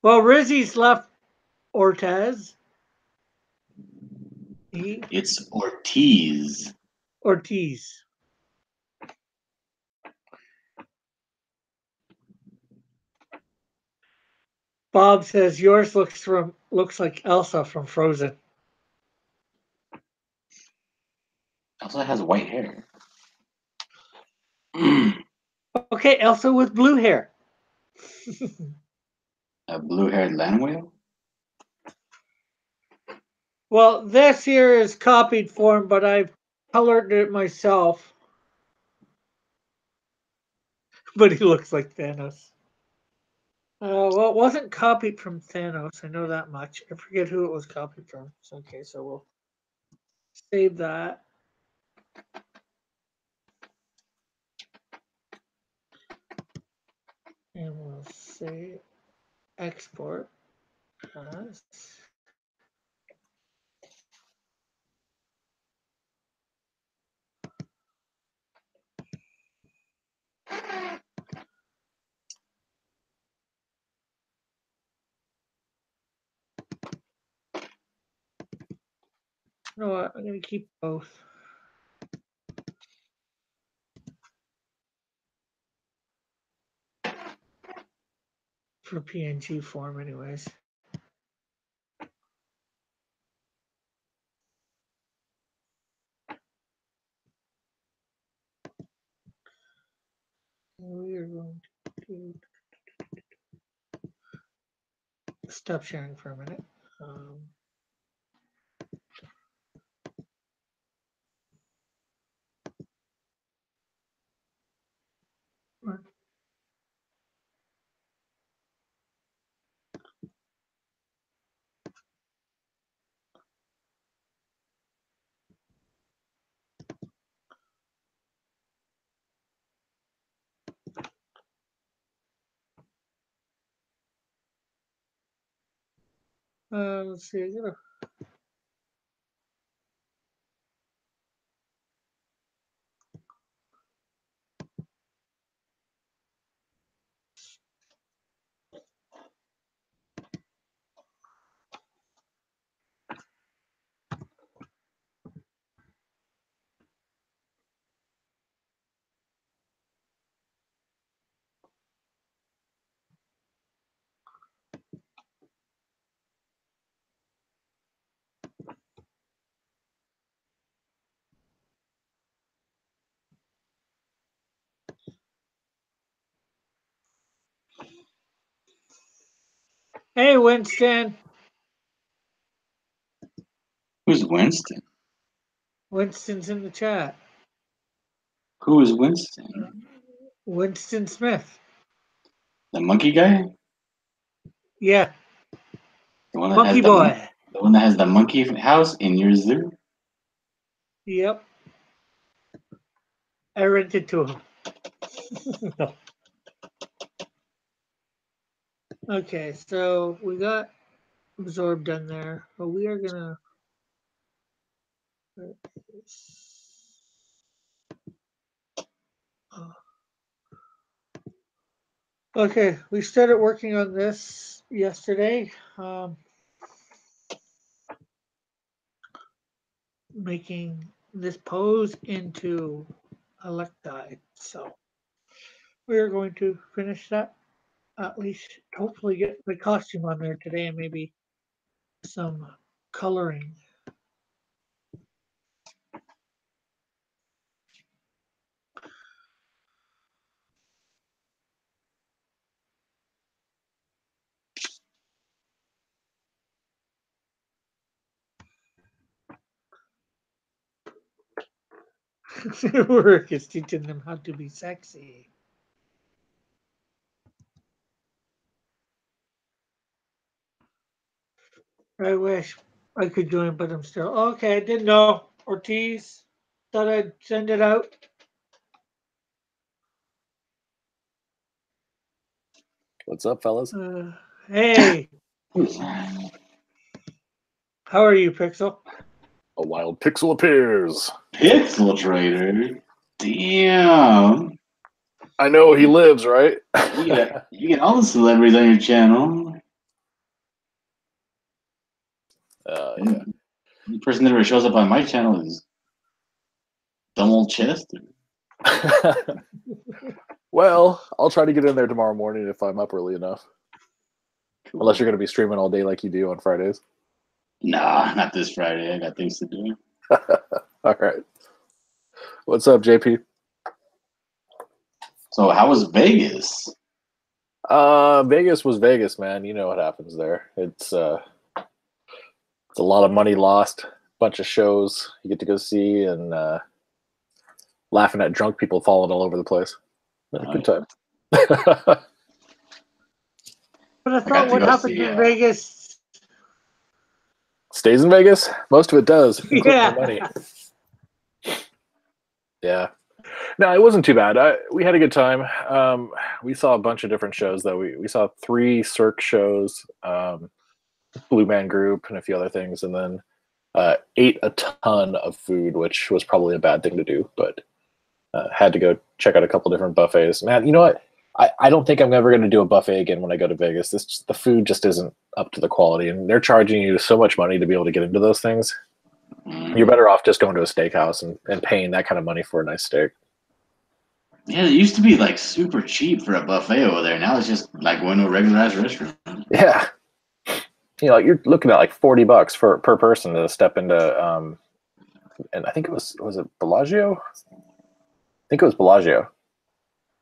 Well, Rizzy's left Ortez. It's Ortiz. Ortiz. Bob says yours looks like Elsa from Frozen. Also has white hair. Okay, Elsa with blue hair. A blue-haired land whale. Well, this here is copied form, but I've colored it myself. But he looks like Thanos. Well, it wasn't copied from Thanos. I know that much. I forget who it was copied from. Okay, so we'll save that. And we'll say export as. You know what? I'm going to keep both for PNG form, anyways. We are going to stop sharing for a minute. Let's see. Hey, Winston. Who's Winston? Winston's in the chat. Who is Winston? Winston Smith. The monkey guy? Yeah. The one that Monkey has Boy. the one that has the monkey house in your zoo? Yep. I rented to him. Okay, so we got absorb done there, but we are gonna. Okay, we started working on this yesterday, making this pose into electide. So we are going to finish that, at least hopefully get the costume on there today and maybe some coloring. Work is teaching them how to be sexy. I wish I could join, but I'm still okay. I didn't know Ortiz. Thought I'd send it out. What's up, fellas? Hey, how are you, Pixel? A wild pixel appears. Pixel Trader. Damn. I know he lives, right? You get all the celebrities on your channel. Yeah. The person that ever shows up on my channel is dumb old Chester. Well, I'll try to get in there tomorrow morning if I'm up early enough. Cool. Unless you're going to be streaming all day like you do on Fridays. Nah, not this Friday. I got things to do. All right. What's up, JP? So how was Vegas? Vegas was Vegas, man. You know what happens there. It's a lot of money lost, bunch of shows you get to go see, and laughing at drunk people falling all over the place. Good time. But I got thought to what go happened see, in Vegas. Stays in Vegas. Most of it does, including Yeah. the money. Yeah. No, it wasn't too bad. We had a good time. We saw a bunch of different shows, though. We saw 3 Cirque shows, Blue Man Group, and a few other things, and then ate a ton of food, which was probably a bad thing to do, but had to go check out a couple different buffets. Man, you know what? I don't think I'm ever going to do a buffet again when I go to Vegas. The food just isn't up to the quality, and they're charging you so much money to be able to get into those things. You're better off just going to a steakhouse and paying that kind of money for a nice steak. Yeah, it used to be like super cheap for a buffet over there. Now it's just like going to a regularized restaurant. Yeah. You know, you're looking at like $40 per person to step into, and I think was it Bellagio? I think it was Bellagio.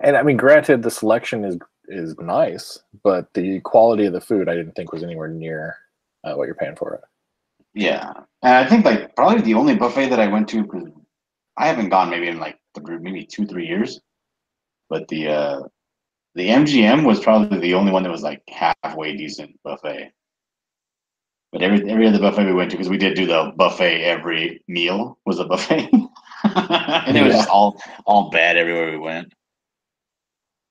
And I mean, granted, the selection is nice, but the quality of the food I didn't think was anywhere near what you're paying for it. Yeah, and I think like probably the only buffet that I went to, because I haven't gone maybe in like maybe 2-3 years, but the MGM was probably the only one that was like halfway decent buffet. But every other buffet we went to, because we did do the buffet, every meal was a buffet, and it was just all bad everywhere we went.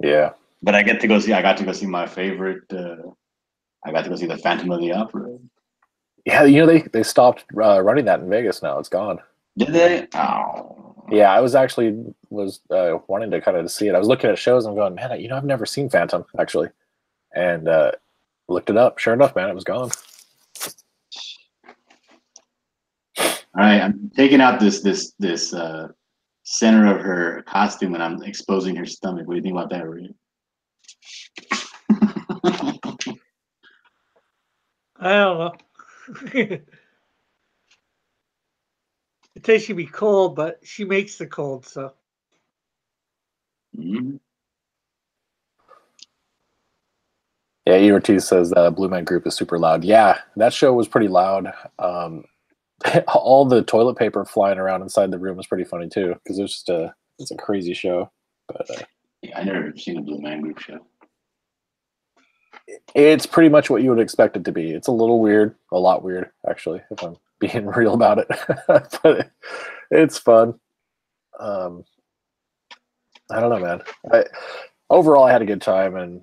Yeah. But I got to go see my favorite. I got to go see the Phantom of the Opera. Yeah, you know they stopped running that in Vegas now. It's gone. Did they? Oh. Yeah, I was wanting to kind of see it. I was looking at shows and I'm going, man, I've never seen Phantom actually, and looked it up. Sure enough, man, it was gone. All right, I'm taking out this center of her costume and I'm exposing her stomach. What do you think about that, Ray? I don't know. It tastes should be cold, but she makes the cold, so. Mm-hmm. Yeah, E. Ortiz says Blue Man Group is super loud. Yeah, that show was pretty loud. All the toilet paper flying around inside the room was pretty funny too, because it's a crazy show. But yeah, I never seen a Blue Man Group show. It's pretty much what you would expect it to be. It's a little weird, a lot weird, actually, if I'm being real about it. But it's fun. I don't know, man. Overall, I had a good time, and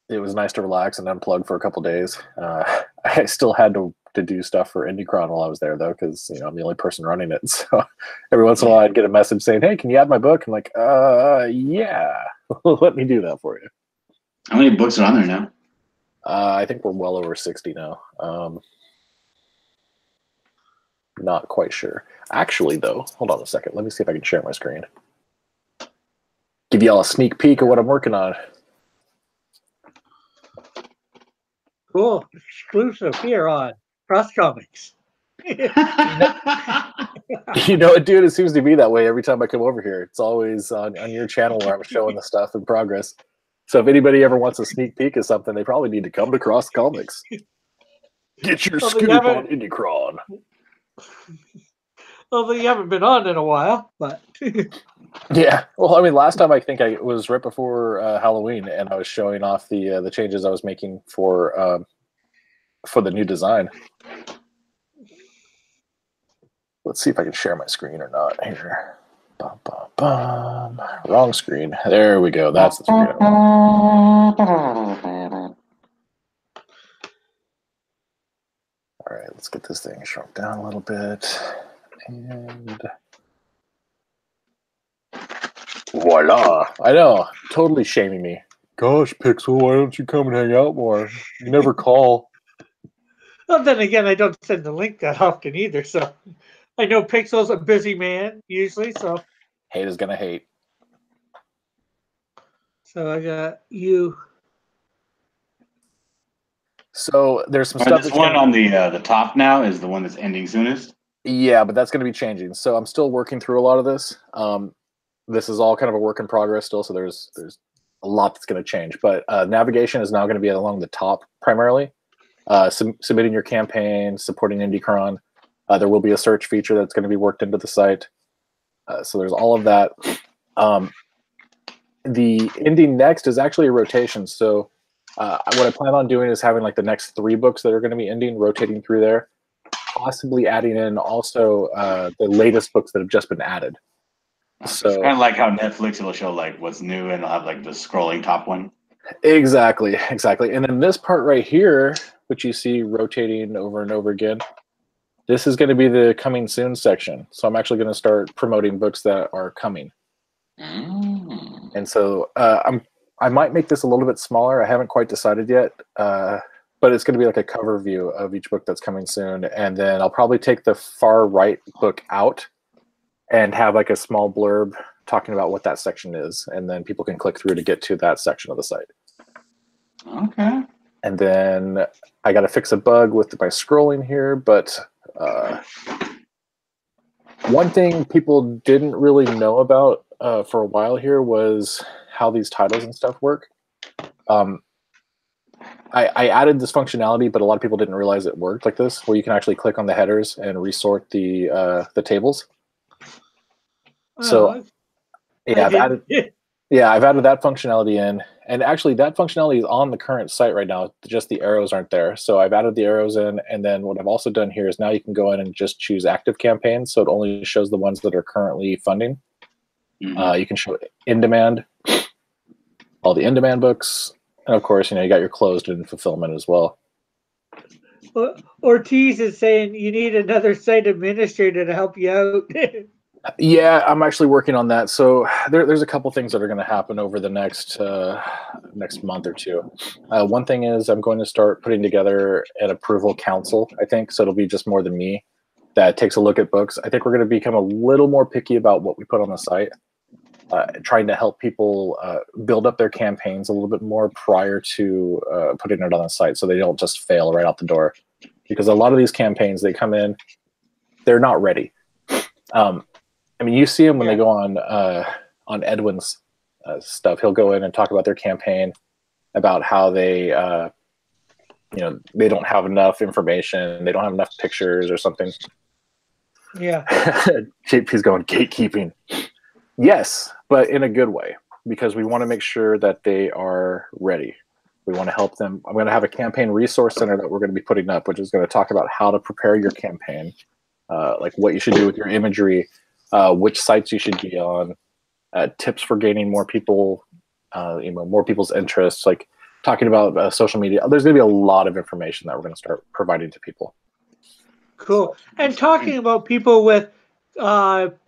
it was nice to relax and unplug for a couple days. I still had to do stuff for Indicron while I was there, though, because I'm the only person running it. So every once in a while, I'd get a message saying, "Hey, can you add my book?" I'm like, yeah, let me do that for you. How many books are on there now? I think we're well over 60 now. Not quite sure. Actually, though, hold on a second. Let me see if I can share my screen. Give y'all a sneak peek of what I'm working on. Cool. Exclusive here on Cross Comics. You know what, dude? It seems to be that way every time I come over here. It's always on your channel where I'm showing the stuff in progress. So if anybody ever wants a sneak peek of something, they probably need to come to Cross Comics. Get your scoop on Indicron. Although you haven't been on in a while, but yeah. Well, I mean, last time I think it was right before Halloween, and I was showing off the changes I was making for the new design. Let's see if I can share my screen or not here. Bum, bum, bum. Wrong screen. There we go. That's the screen I want. get this thing shrunk down a little bit. And voila. I know. Totally shaming me. Gosh, Pixel, why don't you come and hang out more? You never call. Well, then again, I don't send the link that often either, so I know Pixel's a busy man usually, so Hate is gonna hate. I got you. So there's some Or stuff this that's one gonna, on the top now is the one that's ending soonest. yeah, but that's going to be changing. So I'm still working through a lot of this. This is all kind of a work in progress still. So there's a lot that's going to change. But navigation is now going to be along the top primarily. Submitting your campaign, supporting IndieCron. There will be a search feature that's going to be worked into the site. So there's all of that. The ending next is actually a rotation. So what I plan on doing is having like the next 3 books that are going to be ending, rotating through there. Possibly adding in also the latest books that have just been added. It's So kind of like how Netflix will show like what's new and they'll have like the scrolling top one. exactly. And then this part right here, which you see rotating over and over again, this is going to be the coming soon section. So I'm actually going to start promoting books that are coming. And so I might make this a little bit smaller. I haven't quite decided yet. But it's going to be like a cover view of each book that's coming soon. And then I'll probably take the far right book out and have like a small blurb talking about what that section is. And then people can click through to get to that section of the site. Okay. And then I got to fix a bug with my scrolling here. But one thing people didn't really know about for a while here was how these titles and stuff work. I added this functionality, but a lot of people didn't realize it worked like this, where you can actually click on the headers and resort the tables. So yeah, I've added that functionality in, and actually that functionality is on the current site right now. Just the arrows aren't there, so I've added the arrows in, and then what I've also done here is now you can go in and just choose active campaigns, so it only shows the ones that are currently funding. You can show in demand, all the in demand books. And of course, you got your closed and fulfillment as well. Ortiz is saying you need another site administrator to help you out. Yeah, I'm actually working on that. So there's a couple things that are going to happen over the next month or two. One thing is I'm going to start putting together an approval council, I think. So it'll be just more than me that takes a look at books. I think we're going to become a little more picky about what we put on the site. Trying to help people build up their campaigns a little bit more prior to putting it on the site so they don't just fail right out the door. Because a lot of these campaigns, they come in, they're not ready. I mean, you see them when they go on Edwin's stuff. He'll go in and talk about their campaign, about how they, they don't have enough information, they don't have enough pictures or something. Yeah. JP's going, gatekeeping. Yes, but in a good way, because we want to make sure that they are ready. We want to help them. I'm going to have a campaign resource center that we're going to be putting up, which is going to talk about how to prepare your campaign, like what you should do with your imagery, which sites you should be on, tips for gaining more people, more people's interests, like talking about social media. There's going to be a lot of information that we're going to start providing to people. Cool. And talking about people with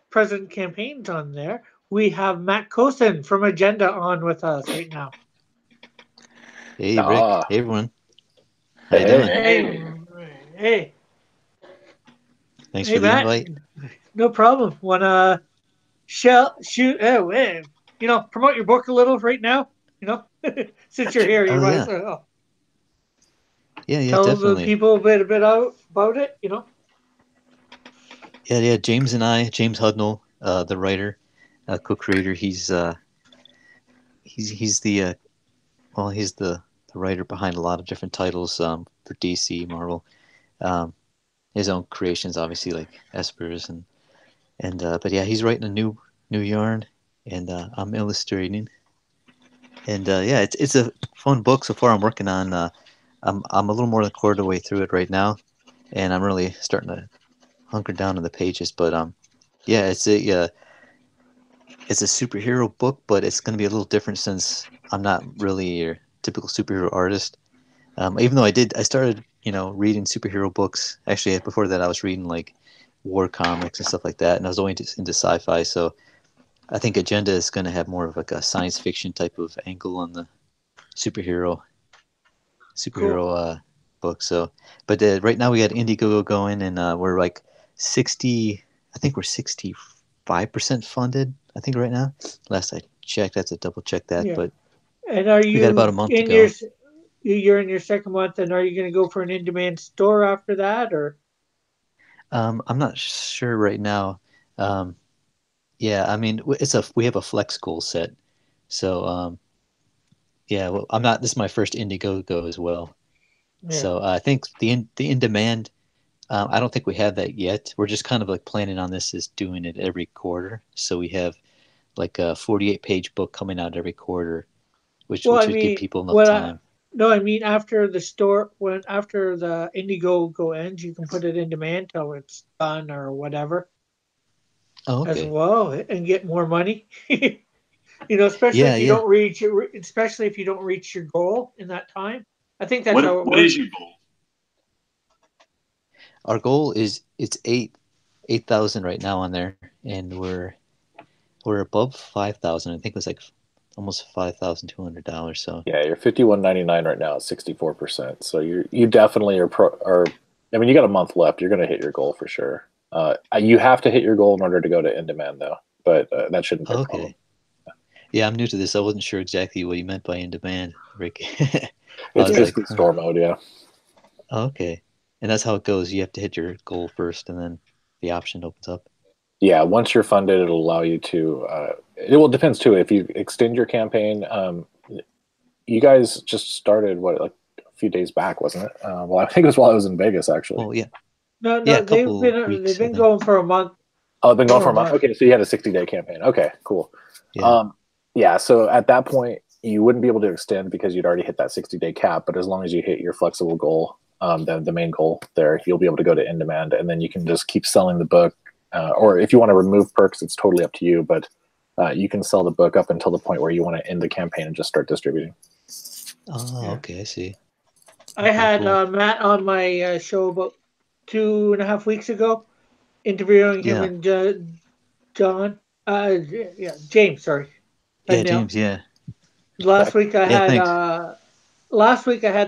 president campaigns on there, we have Matt Cosin from Agenda on with us right now. Hey, Rick. Hey, everyone. How you doing? Hey. Thanks for the invite. No problem. Want to promote your book a little right now? Since you're here, you might as well. Yeah, Tell definitely. the people a bit about it, Yeah. James and I, James Hudnall, the writer, co-creator. He's the writer behind a lot of different titles for DC, Marvel. His own creations, obviously, like Esper's but yeah, he's writing a new yarn, and I'm illustrating. And it's a fun book so far. I'm working on. I'm a little more than a quarter of the way through it right now, and I'm really starting to hunker down on the pages. But it's a superhero book, but it's going to be a little different since I'm not really your typical superhero artist. Even though I started reading superhero books. Actually, before that, I was reading like war comics and stuff like that, and I was only into sci-fi. So I think Agenda is going to have more of like a science fiction type of angle on the superhero Cool. book. So, but right now we got Indiegogo going, and we're like 60. I think we're 65% funded. I think right now. Last I checked, I have to double check that, Yeah. but And are we got about a you month to in your? go. You're in your second month, and are you going to go for an in-demand store after that, or? I'm not sure right now. Um, yeah, I mean, we have a flex goal set, so yeah. Well, I'm not. This is my first Indiegogo as well, Yeah. so I think the in demand. I don't think we have that yet. We're just kind of like planning on this as doing it every quarter. So we have like a 48-page book coming out every quarter, which Well, I would give mean, people enough what I time. no, I mean after the store when after the Indiegogo ends, you can put it in demand till it's done or whatever Oh, as okay. well, and get more money. Especially Yeah, if you yeah. don't reach especially if you don't reach your goal in that time. I think that's how it What is works. your goal? Our goal is it's 8,000 right now on there, and we're above 5,000. I think it was like almost $5,200. So Yeah, you're 51.99 right now at 64%. So you definitely are. I mean, you got a month left. You're going to hit your goal for sure. You have to hit your goal in order to go to in demand though, but that shouldn't be a problem. okay. Yeah, I'm new to this. I wasn't sure exactly what you meant by in demand, Rick. I It's was Yeah. like, basically huh. store mode, yeah. Okay. And that's how it goes. You have to hit your goal first, and then the option opens up. Yeah, once you're funded, it'll allow you to. It depends too. If you extend your campaign, you guys just started what like a few days back, wasn't it? Well, I think it was while I was in Vegas actually. Well, yeah, No, yeah, no, a couple they've weeks, I been think. going for a month. Oh, it's been going Over for a a month. month. Okay, so you had a 60-day campaign. Okay, cool. Yeah. Um, yeah, so at that point, you wouldn't be able to extend because you'd already hit that 60-day cap. But as long as you hit your flexible goal, the main goal there, you'll be able to go to in demand, and then you can just keep selling the book. Or if you want to remove perks, it's totally up to you. But you can sell the book up until the point where you want to end the campaign and just start distributing. Oh, Yeah. okay, I see. I Okay, had cool. Matt on my show about 2.5 weeks ago, interviewing him Yeah, and John. Yeah, James. Sorry, yeah, now. James. Yeah, Last week I yeah. had Thanks.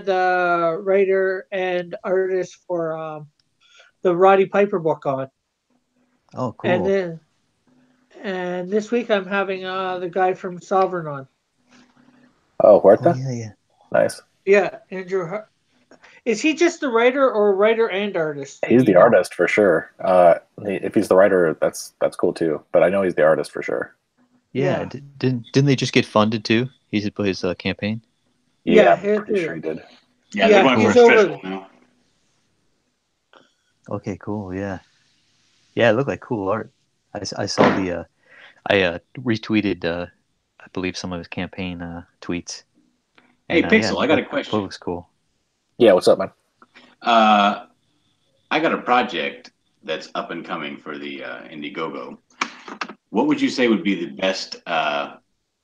the writer and artist for the Roddy Piper book on, Oh, and cool. then and this week I'm having the guy from Sovereign on. Oh, Oh, Huerta, yeah, yeah. nice. Yeah, Andrew. Is he just the writer or writer and artist? Do He's you the know? artist for sure. If he's the writer, that's cool too. But I know he's the artist for sure. Yeah, Yeah, didn't they just get funded too? He did put his campaign. Yeah, yeah, I'm pretty sure he did. Yeah, they're yeah. going for He's a Cool. stretch over. goal now. Okay, cool. Yeah, yeah. It looked like cool art. I saw the I retweeted I believe some of his campaign tweets, Hey, and yeah, Pixel, I got a it question. looks cool. Yeah, what's up, man? Uh, I got a project that's up and coming for the Indiegogo. What would you say would be the best,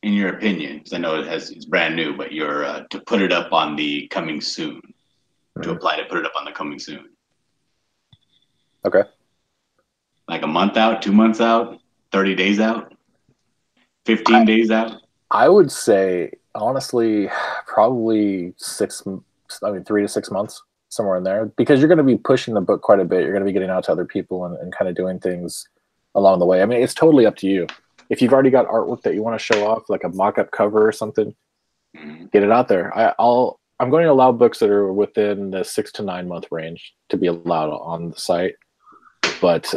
in your opinion? Because I know it's brand new, but you're to put it up on the coming soon. To Mhm. apply to put it up on the coming soon. Okay. Like a month out, 2 months out, 30 days out, 15 days out. I would say honestly, probably 3 to 6 months, somewhere in there, because you're going to be pushing the book quite a bit. You're going to be getting out to other people and kind of doing things along the way. I mean, it's totally up to you. If you've already got artwork that you want to show off, like a mock-up cover or something, Mhm. get it out there. I'm going to allow books that are within the 6 to 9 month range to be allowed on the site, but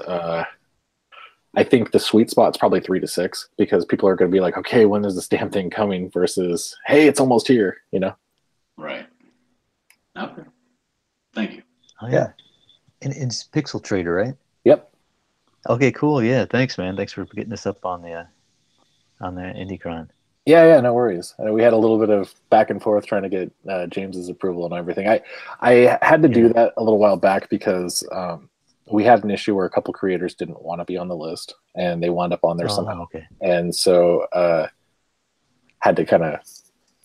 I think the sweet spot's probably 3 to 6 because people are going to be like, okay, when is this damn thing coming? Versus, hey, it's almost here. Right. Okay. Thank you. Oh Yeah. yeah, and it's Pixel Trader, right? Yep. Okay, cool. Yeah, thanks, man. Thanks for getting us up on the IndieCron. Yeah, no worries. We had a little bit of back and forth trying to get James's approval and everything. I had to do Yeah. that a little while back because we had an issue where a couple creators didn't want to be on the list and they wound up on there Oh, somehow. okay. And so had to kind of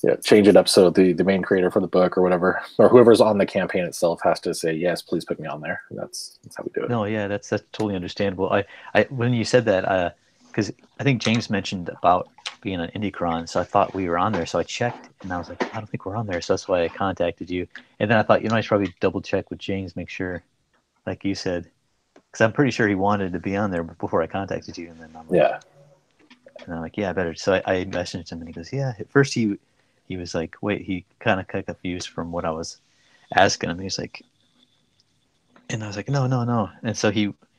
Yeah, change it up so the main creator for the book or whatever, or whoever's on the campaign itself has to say, yes, please put me on there. And that's how we do it. No, yeah, that's totally understandable. When you said that, because I think James mentioned about being on IndieCron, so I thought we were on there. So I checked, and I was like, I don't think we're on there. So that's why I contacted you. And then I thought, I should probably double check with James, make sure, like you said, because I'm pretty sure he wanted to be on there before I contacted you. And then I'm like, yeah, I better. So I messaged him, and he goes, yeah. At first he was like, wait, he kind of got confused from what I was asking him. He's like, and I was like, no. And so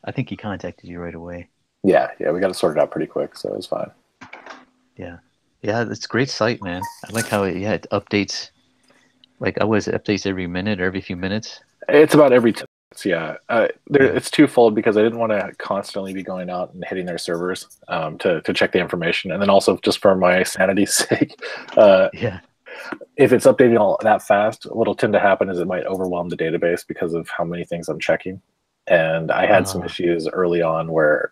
I think he contacted you right away. Yeah, we got it sorted out pretty quick, so it was fine. Yeah, it's a great site, man. I like how it updates. Like, it updates every minute or every few minutes. It's about every 10 minutes, yeah. It's twofold because I didn't want to constantly be going out and hitting their servers to check the information, and then also just for my sanity's sake. If it's updating all that fast, what'll tend to happen is it might overwhelm the database because of how many things I'm checking. And I had some issues early on where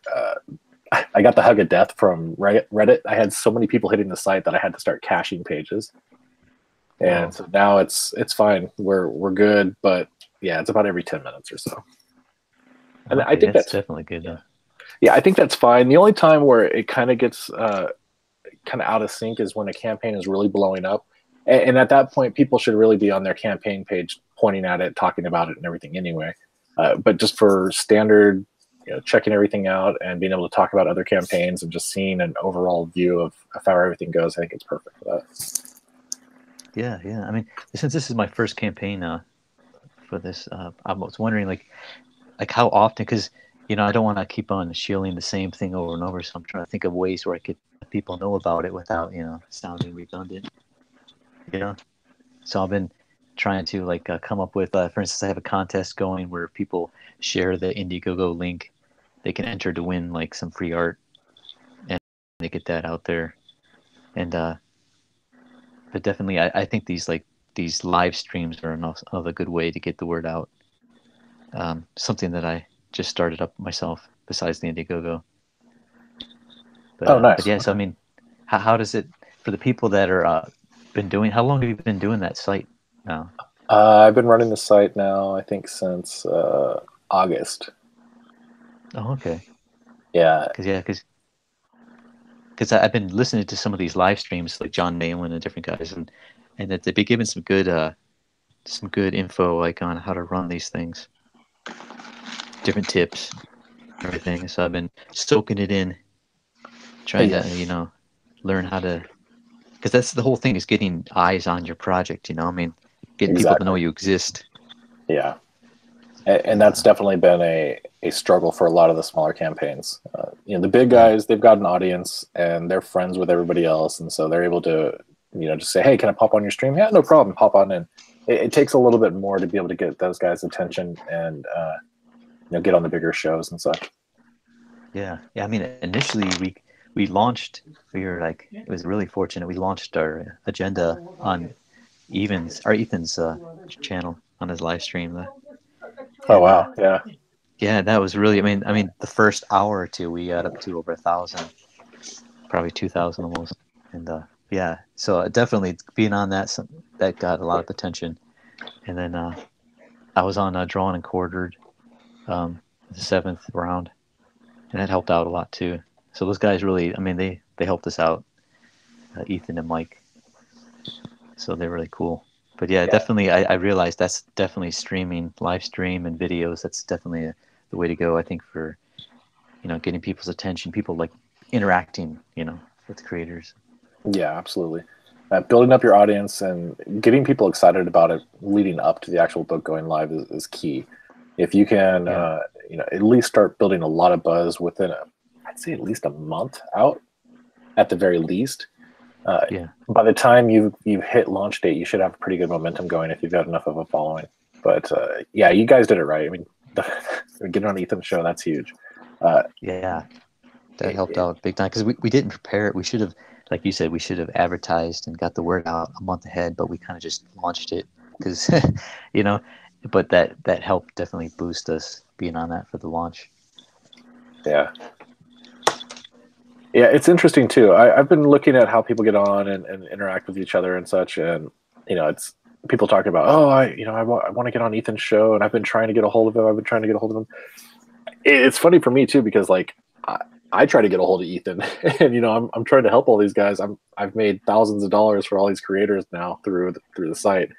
I got the hug of death from Reddit. I had so many people hitting the site that I had to start caching pages. And so now it's fine. We're good, but yeah, it's about every 10 minutes or so. And I think that's definitely good. Yeah, I think that's fine. The only time where it kind of gets kind of out of sync is when a campaign is really blowing up. And at that point, people should really be on their campaign page pointing at it, talking about it and everything anyway. But just for standard, checking everything out and being able to talk about other campaigns and just seeing an overall view of how everything goes, I think it's perfect for that. Yeah. I mean, since this is my first campaign for this, I was wondering like how often, because I don't want to keep on shilling the same thing over and over. So I'm trying to think of ways where I could let people know about it without sounding redundant. So I've been trying to come up with, for instance, I have a contest going where people share the Indiegogo link. They can enter to win like some free art, and they get that out there. And but definitely, I think these live streams are another good way to get the word out. Something that I just started up myself besides the Indiegogo. But, nice. But yeah, so I mean, how does it for the people that are been doing? How long have you been doing that site now? I've been running the site now, I think, since August. Oh, okay. Yeah. Because I've been listening to some of these live streams, like John Malin and different guys, and that they've been giving some good info, like on how to run these things, different tips, everything. So I've been soaking it in, trying to learn how to, because that's the whole thing, is getting eyes on your project. I mean, getting people to know you exist. Yeah. And that's definitely been a struggle for a lot of the smaller campaigns. The big guys, they've got an audience and they're friends with everybody else, and so they're able to, just say, "Hey, can I pop on your stream?" Yeah, no problem, pop on in. It takes a little bit more to be able to get those guys' attention and get on the bigger shows and such. Yeah. I mean, initially we launched. We were it was really fortunate. We launched our agenda on Ethan's channel on his live stream. Oh wow! Yeah. Yeah, that was really. I mean, the first hour or two, we got up to over 1,000, probably 2,000 almost, and yeah. So definitely being on that got a lot of attention, and then I was on Drawn and Quartered, the 7th round, and that helped out a lot too. So those guys really, I mean, they helped us out, Ethan and Mike. So they're really cool. But yeah, definitely, I realized that's definitely live stream and videos. That's definitely the way to go, I think, for getting people's attention, people like interacting, with the creators. Yeah, absolutely. Building up your audience and getting people excited about it leading up to the actual book going live is key. If you can, at least start building a lot of buzz within I'd say at least a month out, at the very least. By the time you've hit launch date, you should have pretty good momentum going if you've got enough of a following. But yeah, you guys did it right. I mean, getting on Ethan's show, that's huge. That helped out big time, because we didn't prepare it. We should have, like you said, we should have advertised and got the word out a month ahead, but we kind of just launched it because, but that helped definitely boost us being on that for the launch. Yeah. Yeah, it's interesting too. I've been looking at how people get on and interact with each other and such, and it's people talking about, oh, I want to get on Ethan's show, and I've been trying to get a hold of him. I've been trying to get a hold of him. It's funny for me too because like I try to get a hold of Ethan, and I'm trying to help all these guys. I've made thousands of dollars for all these creators now through the site,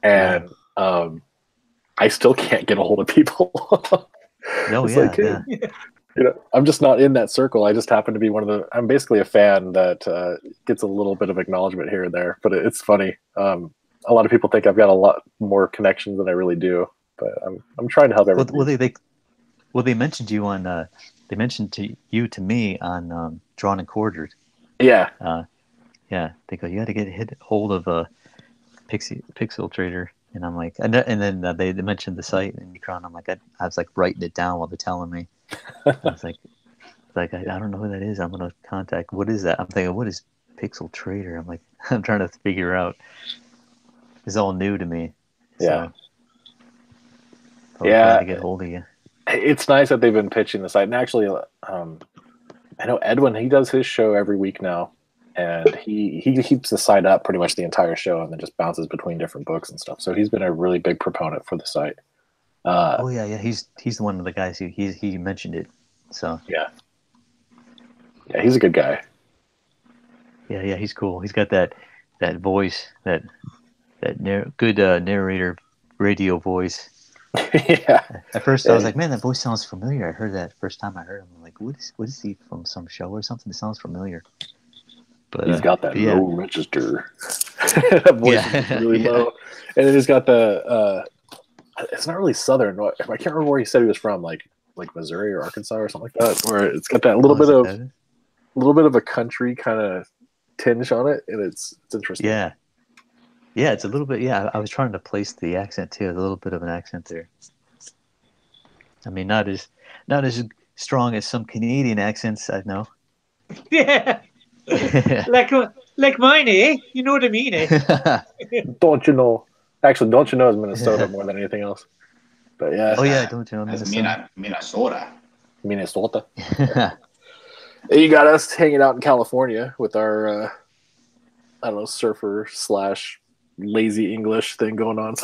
and I still can't get a hold of people. No, It's yeah, like, dude, I'm just not in that circle. I just happen to be one of the. I'm basically a fan that gets a little bit of acknowledgement here and there, but it's funny. A lot of people think I've got a lot more connections than I really do, but I'm trying to help everybody. They mentioned you on to me on Drawn and Quartered. Yeah. Yeah, they go, you got to hit hold of Pixel Trader, and I'm like, and then they mentioned the site and Unicron. I'm like, I was like writing it down while they're telling me. I was like I don't know who that is. I'm gonna contact. What is that? I'm thinking, what is Pixel Trader? I'm like, I'm trying to figure out. It's all new to me. Yeah. So I was glad to get hold of you. It's nice that they've been pitching the site, and actually, I know Edwin. He does his show every week now, and he keeps the site up pretty much the entire show, and then just bounces between different books and stuff. So he's been a really big proponent for the site. Oh yeah. He's one of the guys who he mentioned it. So yeah, he's a good guy. Yeah, he's cool. He's got that voice, that good narrator radio voice. Yeah. At first, I was like, man, that voice sounds familiar. I heard that first time I heard him. I'm like, what is he from, some show or something? It sounds familiar. But he's got that low register. That voice is really low, and then he's got the. It's not really southern. I can't remember where he said he was from, like Missouri or Arkansas or something like that. Where it's got that little bit of a country kind of tinge on it, and it's interesting. Yeah, it's a little bit. Yeah, I was trying to place the accent too. There's a little bit of an accent there. I mean, not as strong as some Canadian accents I know. Yeah, like mine, eh? You know what I mean, eh? Don't you know? Actually, don't you know is Minnesota more than anything else. But yeah. Oh yeah, don't you know Minnesota? Minnesota. You got us hanging out in California with our, I don't know, surfer / lazy English thing going on.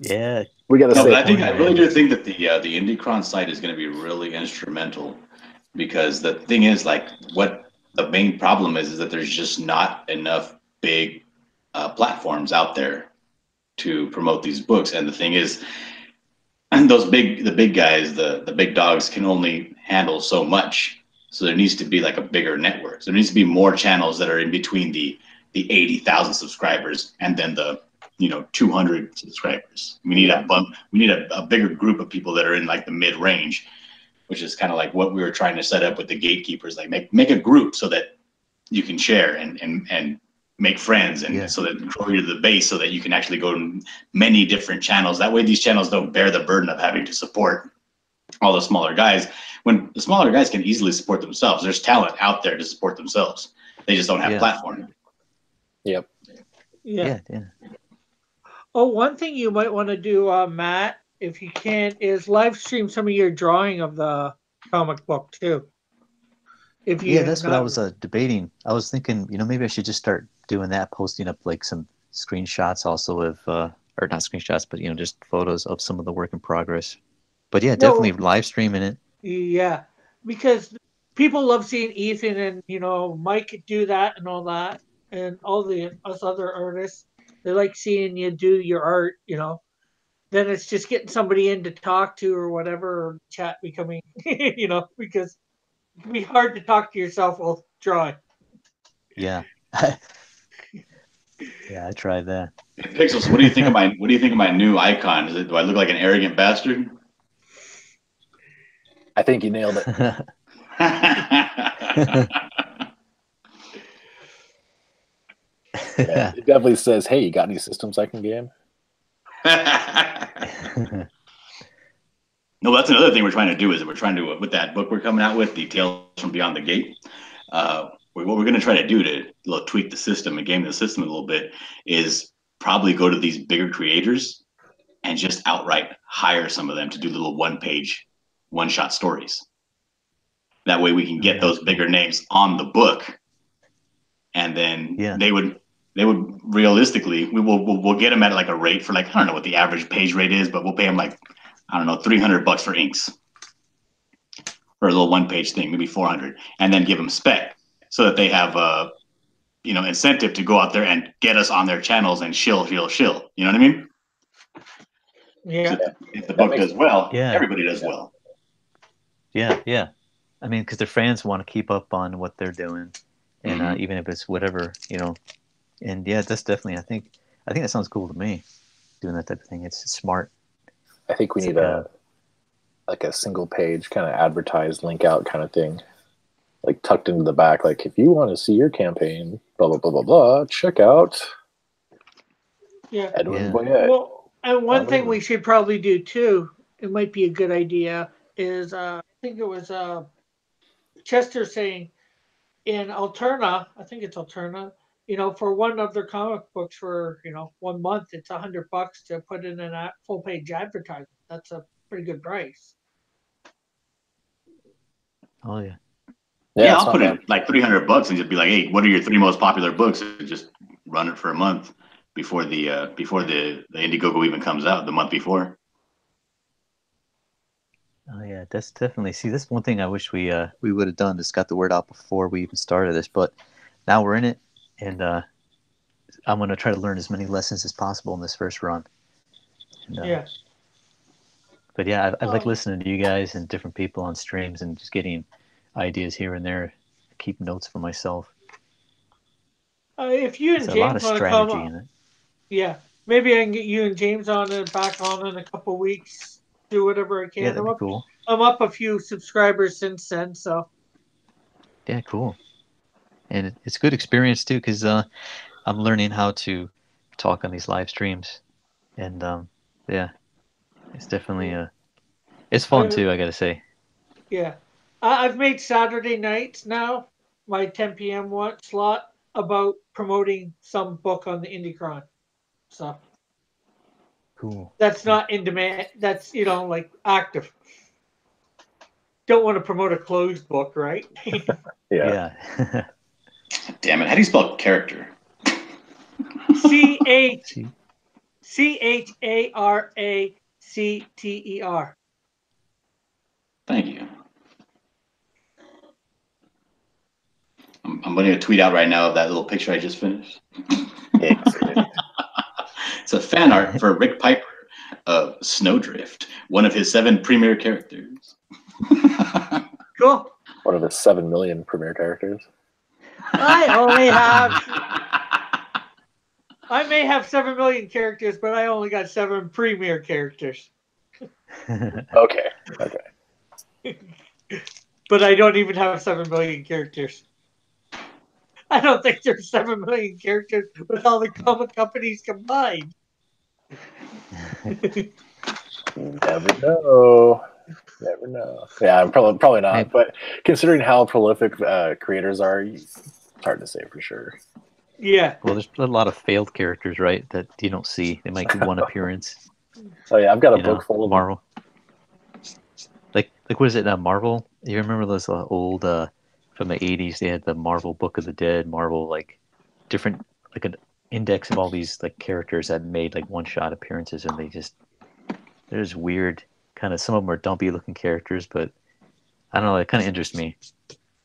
Yeah, we got to say. I really do think that the Indicron site is going to be really instrumental, because the thing is, like, what the main problem is that there's just not enough big platforms out there to promote these books, and the thing is, and the big guys, the big dogs can only handle so much. So there needs to be like a bigger network. So there needs to be more channels that are in between the 80,000 subscribers and then the 200 subscribers. We need a bigger group of people that are in like the mid range, which is kind of like what we were trying to set up with the gatekeepers. Like make a group so that you can share and make friends, and so that grow your the base, so that you can actually go to many different channels. That way these channels don't bear the burden of having to support all the smaller guys, when the smaller guys can easily support themselves. There's talent out there to support themselves. They just don't have platform. Yep. Yeah. Oh, one thing you might want to do, Matt, if you can, is live stream some of your drawing of the comic book too. That's what I was debating. I was thinking, maybe I should just start doing that, posting up like some screenshots also of, or not screenshots, but just photos of some of the work in progress. But yeah, definitely live streaming it. Yeah, because people love seeing Ethan and Mike could do that and all that, and all us other artists. They like seeing you do your art. Then it's just getting somebody in to talk to or whatever, or chat becoming, because it can be hard to talk to yourself while drawing. Yeah. Yeah, I tried that. Pixels, what do you think of my new icon? Do I look like an arrogant bastard? I think you nailed it. Yeah, it definitely says, "Hey, you got any systems I can game?" No, that's another thing we're trying to do, is we're trying to, with that book we're coming out with, the Tales from Beyond the Gate. What we're going to try to do to tweak the system and game the system a little bit is probably go to these bigger creators and just outright hire some of them to do little one-page, one-shot stories. That way we can get those bigger names on the book, and then they would realistically we'll get them at like a rate for like, I don't know what the average page rate is, but we'll pay them like, I don't know, $300 for inks for a little 1-page thing, maybe 400, and then give them spec so that they have incentive to go out there and get us on their channels and shill. You know what I mean? Yeah. So if the book does well, Yeah. everybody does well. Yeah. I mean, because their fans want to keep up on what they're doing, and even if it's whatever, and yeah, that's definitely. I think that sounds cool to me. Doing that type of thing, it's smart. I think we need a single page kind of advertised link out kind of thing, like tucked into the back. Like, if you want to see your campaign, blah blah blah blah blah, check out Edwin Boyette. Well, and one thing we should probably do too, it might be a good idea, is I think it was Chester saying in Alterna, I think it's Alterna, for one of their comic books for 1 month, it's $100 to put in a full page advertisement. That's a pretty good price. Oh yeah. Yeah, I'll put in like $300 and just be like, hey, what are your 3 most popular books? And just run it for a month before the Indiegogo even comes out the month before. Oh yeah, that's definitely. See, that's one thing I wish we would have done. Just got the word out before we even started this. But now we're in it, and I'm gonna try to learn as many lessons as possible in this first run. And, But yeah, I like listening to you guys and different people on streams and just getting ideas here and there. Keep notes for myself. If you and There's James a lot of want to strategy come, in it. yeah, maybe I can get you and James on and back on in a couple of weeks. Do whatever I can. Yeah, that'd be cool. I'm up a few subscribers since then, so. Yeah, cool. And it's a good experience too, because I'm learning how to talk on these live streams, and yeah, it's definitely it's fun too. I gotta say. Yeah, I've made Saturday nights now my 10 p.m. slot about promoting some book on the Indicron. So cool. That's not in demand. That's like active. Don't want to promote a closed book, right? Yeah. Damn it! How do you spell character? CHARACTER. Thank you. I'm going to tweet out right now of that little picture I just finished. It's a fan art for Rick Piper of Snowdrift, one of his 7 premier characters. Cool. One of his 7 million premier characters. I may have 7 million characters, but I only got 7 premier characters. Okay. But I don't even have 7 million characters. I don't think there's 7 million characters with all the comic companies combined. Never know. Yeah, probably not. Hey. But considering how prolific creators are, it's hard to say for sure. Yeah. Well, there's a lot of failed characters, right? That you don't see. They might get one appearance. Oh yeah, I've got a book full of Marvel. Like what is it? Marvel. You remember those old from the '80s? They had the Marvel Book of the Dead. Marvel different an index of all these characters that made one-shot appearances, and they're just weird. Kind of some of them are dumpy looking characters, but I don't know. It kind of interests me.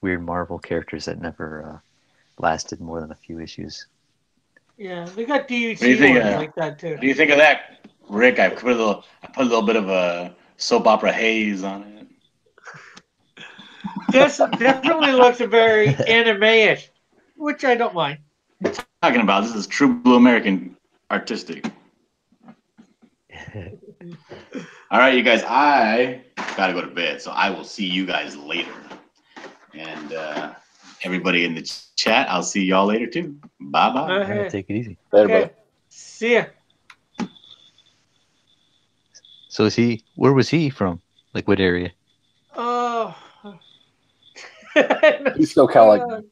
Weird Marvel characters that never lasted more than a few issues. Yeah, they got DUC ones like that too. What do you think of that, Rick? I put a little bit of a soap opera haze on it. This definitely looks very anime-ish, which I don't mind. Talking about this is true blue American artistic. All right, you guys, I gotta go to bed, so I will see you guys later. And everybody in the chat, I'll see y'all later too. Bye bye. All right, take it easy. Later, brother. See ya. So where was he from? What area? He's SoCal,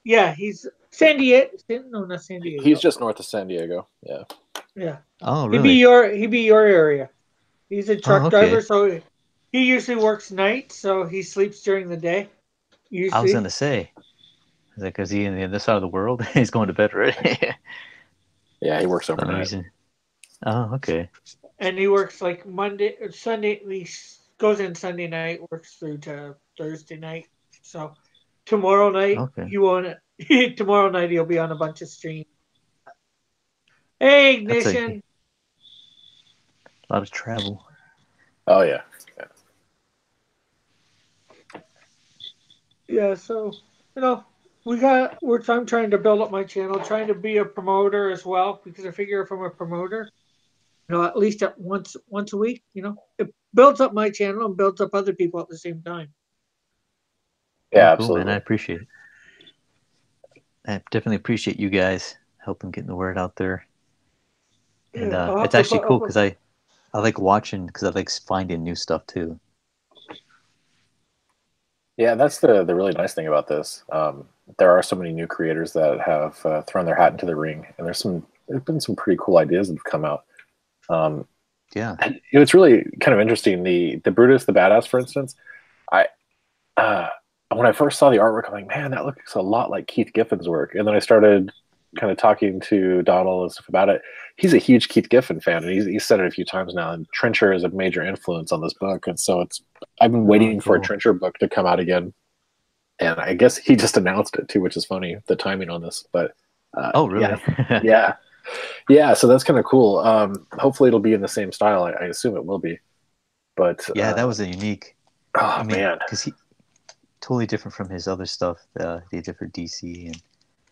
yeah, he's San Diego. No, not San Diego. He's just north of San Diego. Yeah. Yeah. Oh, really? He'd be your area. He's a truck driver, so he usually works nights, so he sleeps during the day. I was Usually, gonna say, is that because he in the other side of the world? He's going to bed already. Yeah, he works For no overnight. reason. Oh, okay. and he works like Monday or Sunday. Goes in Sunday night, works through to Thursday night. So tomorrow night Okay. you want to. Tomorrow night he'll be on a bunch of streams. Hey, That's a Ignition. lot of travel. Oh yeah. Yeah, so I'm trying to build up my channel, trying to be a promoter as well, because I figure if I'm a promoter, at least at once a week, it builds up my channel and builds up other people at the same time. Yeah, Cool, man. I absolutely. appreciate it. I definitely appreciate you guys helping getting the word out there. And Yeah, I'll have it's to actually put cool up. because I like watching because I like finding new stuff too. Yeah, that's the really nice thing about this. There are so many new creators that have thrown their hat into the ring, and there's been some pretty cool ideas that have come out. Yeah. And, it's really kind of interesting. The Brutus the Badass, for instance. I uh, when I first saw the artwork, I'm like, man, that looks a lot like Keith Giffen's work. And then I started kind of talking to Donald and stuff about it. He's a huge Keith Giffen fan, and he's said it a few times now. And Trencher is a major influence on this book, and so I've been waiting for a Cool. Trencher book to come out again. And I guess he just announced it too, which is funny, the timing on this. But Oh, really? yeah. So that's kind of cool. Hopefully, it'll be in the same style. I assume it will be. But Yeah, that was a unique. oh I mean, man, because he totally different from his other stuff, the different DC and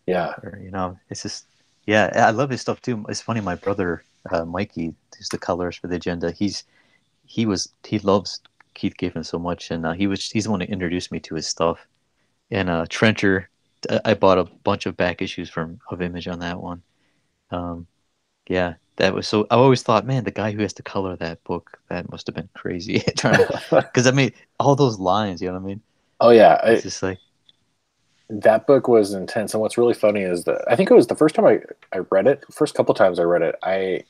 yeah, it's just yeah, I love his stuff too. It's funny, my brother Mikey, who's the colors for the agenda. He loves Keith Giffen so much, and he's the one who introduced me to his stuff. And Trencher, I bought a bunch of back issues of Image on that one. Yeah, that was so. I always thought, man, the guy who has to color that book, that must have been crazy. Trying to, because I mean, all those lines, you know what I mean? oh yeah. It's just like, That book was intense, and what's really funny is that I think it was the first time I read it. First couple times I read it, I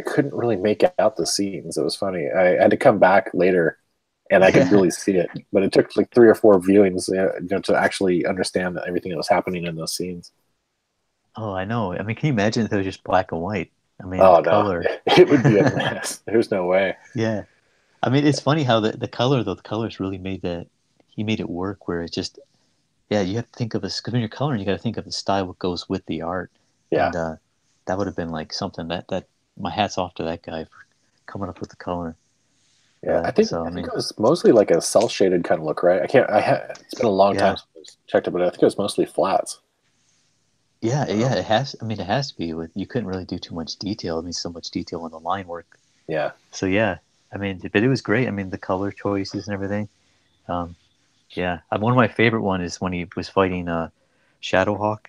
couldn't really make out the scenes. It was funny. I had to come back later, and I could yeah. really see it. But it took like 3 or 4 viewings, to actually understand everything that was happening in those scenes. Oh, I know. I mean, can you imagine if it was just black and white? I mean, the Oh no, color. it would be a mess. There's no way. Yeah. I mean, it's funny how the color, though, the colors really made he made it work where it's just, yeah, you have to think of this, because when you're coloring, you got to think of the style that goes with the art. Yeah, And that would have been like something that my hat's off to that guy for coming up with the color. yeah. I So, I think mean, it was mostly like a cel shaded kind of look, right? It's been a long time yeah. since I checked it, but I think it was mostly flats. Yeah, it has, I mean, it has to be you couldn't really do too much detail. I mean, so much detail on the line work. Yeah. So, yeah, I mean, but it was great. I mean, the color choices and everything. Yeah, one of my favorite one is when he was fighting Shadowhawk.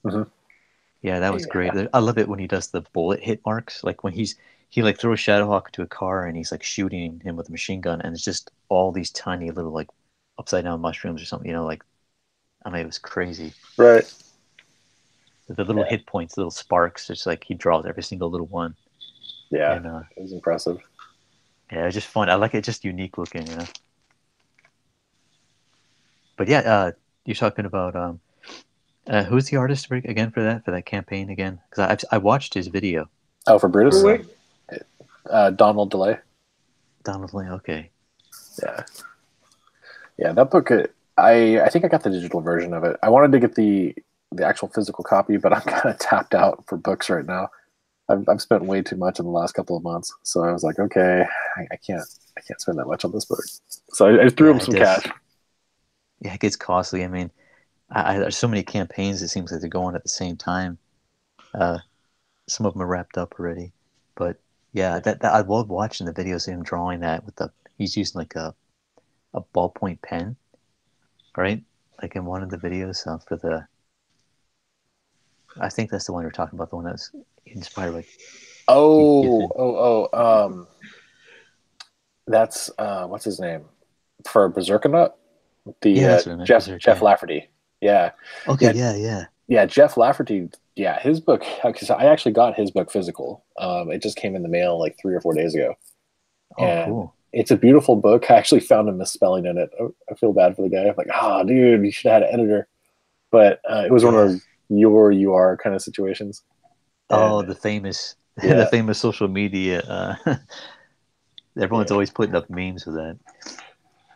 Hmm. Yeah, that was Yeah. great. I love it when he does the bullet hit marks, like when he like throws Shadowhawk into a car and he's like shooting him with a machine gun, and it's just all these tiny little like upside down mushrooms or something. Like I mean, it was crazy. Right. The little Yeah. hit points, little sparks. It's like he draws every single little one, Yeah. and It was impressive. yeah, it was just fun. I like it, just unique looking. But yeah, you're talking about who's the artist again for that campaign again? Because I watched his video. Oh, for Brutus, Wait, Donald DeLay. Donald Lane. Okay. Yeah, yeah. That book, I think I got the digital version of it. I wanted to get the actual physical copy, but I'm kind of tapped out for books right now. I've spent way too much in the last couple of months, so I was like, okay, I can't spend that much on this book. So I threw him some cash. Yeah, it gets costly. I mean, there's so many campaigns. It seems like they're going at the same time. Some of them are wrapped up already, but yeah, that I love watching the videos of him drawing that he's using like a ballpoint pen, right? Like in one of the videos for I think that's the one you're talking about, the one that's inspired by. That's what's his name for Berserkernaut? Yeah, that's what I meant. Jeff Lafferty. Yeah. Okay. Yeah. Yeah, Jeff Lafferty. Yeah, his book. Because I actually got his book physical. It just came in the mail like 3 or 4 days ago. Oh, cool. it's a beautiful book. I actually found a misspelling in it. I feel bad for the guy. I'm like, oh, dude, you should have had an editor. But it was one of those you are kind of situations. Oh, And, the famous, yeah. the famous social media. Everyone's Yeah. always putting up memes with that.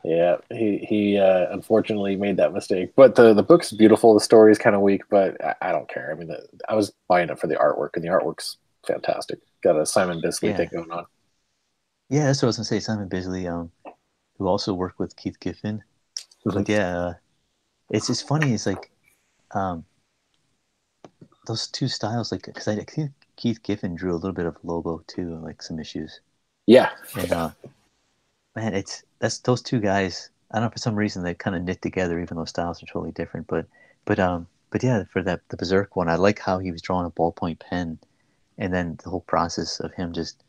Yeah, he unfortunately made that mistake. But the book's beautiful. The story is kind of weak, but I don't care. I mean, I was buying it for the artwork, and the artwork's fantastic. Got a Simon Bisley Yeah. thing going on. Yeah, that's what I was gonna say. Simon Bisley, who also worked with Keith Giffen. But yeah, it's just funny. It's like um, those two styles, like, because I think Keith Giffen drew a little bit of Lobo too, like some issues. Yeah, And man, that's those two guys. I don't know, for some reason they kind of knit together, even though styles are totally different. But yeah, for the Berserk one, I like how he was drawing a ballpoint pen, and then the whole process of him just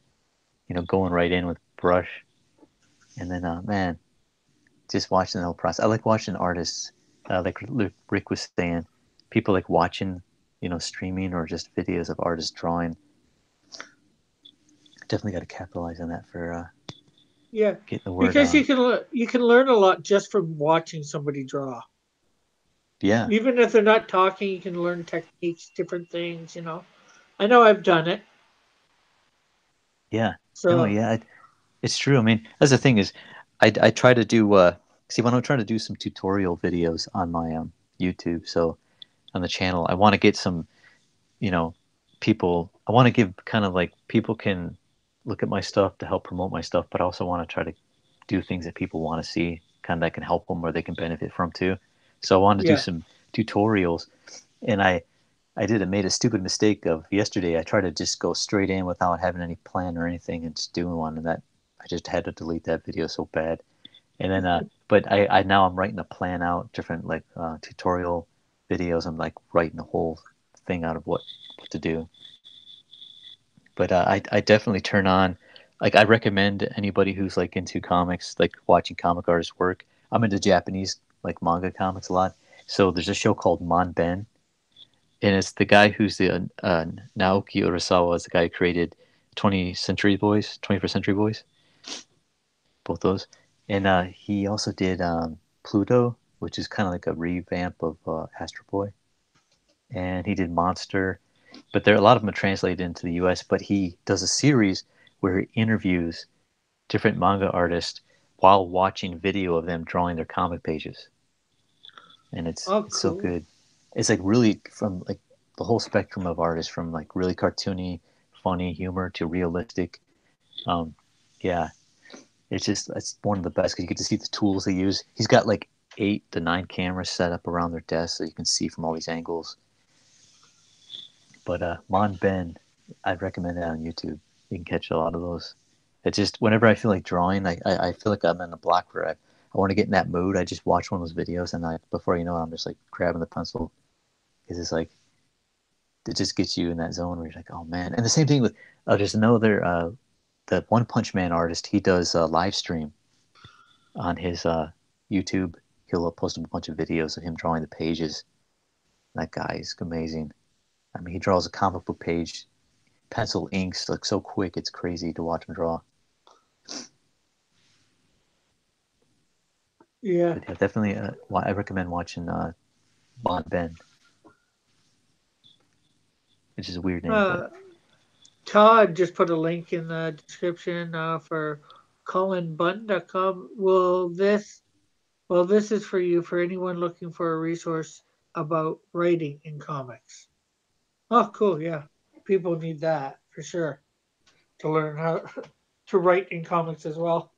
going right in with brush, and then man, just watching the whole process. I like watching artists, like Rick was saying, people like watching, streaming or just videos of artists drawing. Definitely got to capitalize on that for Yeah, getting the word because out. you can learn a lot just from watching somebody draw. Yeah, Even if they're not talking, you can learn techniques, different things. I know I've done it. yeah, no, So yeah, it's true. I mean, that's the thing is, I try to do see when I'm trying to do some tutorial videos on my YouTube, so on the channel, I want to get some people. I want to give kind of like people can look at my stuff to help promote my stuff, but I also want to try to do things that people want to see, kind of that can help them or they can benefit from too. So I wanted to do yeah, some tutorials, and I made a stupid mistake of yesterday. I tried to just go straight in without having any plan or anything and just doing one, and that I just had to delete that video so bad. And then, but I now I'm writing a plan out, different like tutorial videos. I'm like writing the whole thing out of what to do. But I definitely turn on, like I recommend anybody who's like into comics, like watching comic artists work. I'm into Japanese like manga comics a lot. So there's a show called Mon Ben, and it's the guy who's the Naoki Urasawa is the guy who created 20th Century Boys, 21st Century Boys, both those, and he also did Pluto, which is kind of like a revamp of Astro Boy, and he did Monster, but there a lot of them are translated into the U.S. But he does a series where he interviews different manga artists while watching video of them drawing their comic pages, and it's oh, it's so cool. good. It's like really from like the whole spectrum of artists, from like really cartoony, funny humor to realistic. Um, yeah, it's one of the best because you get to see the tools they use. He's got like 8 to 9 cameras set up around their desk so you can see from all these angles. But Mon Ben, I'd recommend that on YouTube. You can catch a lot of those. It's just whenever I feel like drawing, I feel like I'm in a block where I want to get in that mood. I just watch one of those videos, and before you know it, I'm just like grabbing the pencil because it's like it just gets you in that zone where you're like, oh man. And the same thing with there's another the One Punch Man artist. He does a live stream on his YouTube. He'll post a bunch of videos of him drawing the pages. That guy is amazing. I mean, he draws a comic book page, pencil inks like so quick. It's crazy to watch him draw. Yeah. But yeah, definitely. I recommend watching Bon Ben, which is a weird name, but Todd just put a link in the description for colinbun.com. This is for you, for anyone looking for a resource about writing in comics. Oh, cool. Yeah. People need that for sure to learn how to write in comics as well.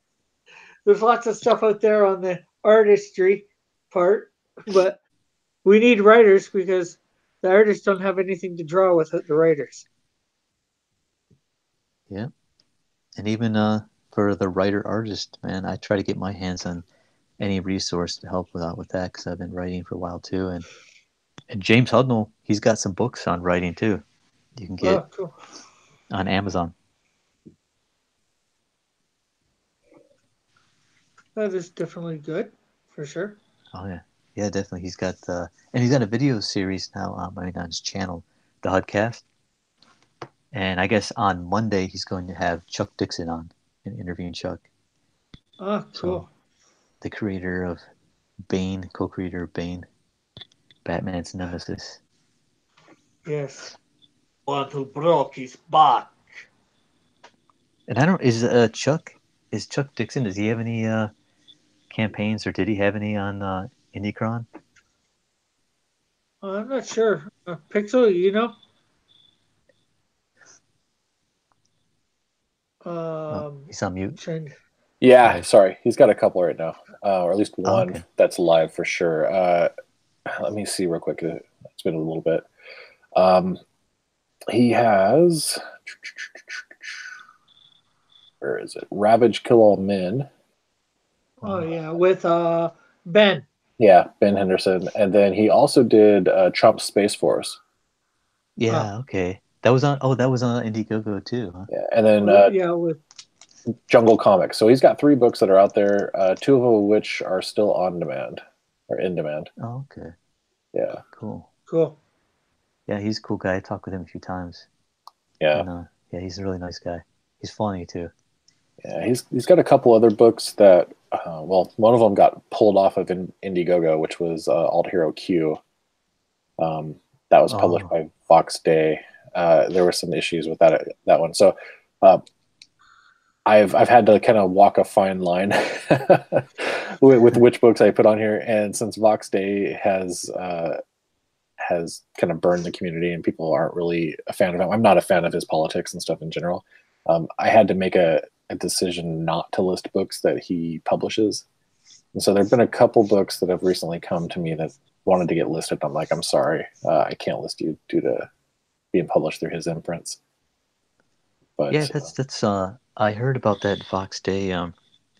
There's lots of stuff out there on the artistry part, but we need writers because the artists don't have anything to draw without the writers. yeah. And even for the writer artist, man, I try to get my hands on any resource to help out with that because I've been writing for a while too. And James Hudnall, he's got some books on writing too. You can get Oh, cool. on Amazon. That is definitely good for sure. Oh yeah, yeah, definitely. He's got a video series now. I mean, on his channel, the Hudcast. And I guess on Monday he's going to have Chuck Dixon on and interviewing Chuck. Ah, cool. The creator of Bane, co-creator of Bane, Batman's nemesis. Yes. One who broke his back. And I don't is Chuck Dixon? Does he have any campaigns, or did he have any on Indicron? I'm not sure. Pixel, you know? Oh, he's on mute. Trend. Yeah, sorry. He's got a couple right now, or at least Oh, one okay. that's live for sure. Let me see real quick. It's been a little bit. He has. Where is it? Ravage Kill All Men. Oh yeah, with Ben. Yeah, Ben Henderson. And then he also did Trump Space Force. Yeah, okay. That was on. Oh, that was on Indiegogo too. Huh? Yeah, and then yeah, with Jungle Comics. So he's got 3 books that are out there, 2 of which are still on demand or in demand. Oh, okay. Yeah. Cool. cool. Yeah, he's a cool guy. I talked with him a few times. Yeah. And, yeah, he's a really nice guy. He's funny too. Yeah, he's got a couple other books that, well, one of them got pulled off of Indiegogo, which was Alt Hero Q. That was published by Vox Day. There were some issues with that one. So I've had to kind of walk a fine line with which books I put on here, and since Vox Day has kind of burned the community and people aren't really a fan of him, I'm not a fan of his politics and stuff in general. I had to make a decision not to list books that he publishes, and so there have been a couple books that have recently come to me that wanted to get listed. I'm like, I'm sorry, I can't list you due to being published through his imprints. But yeah, that's I heard about that Vox Day.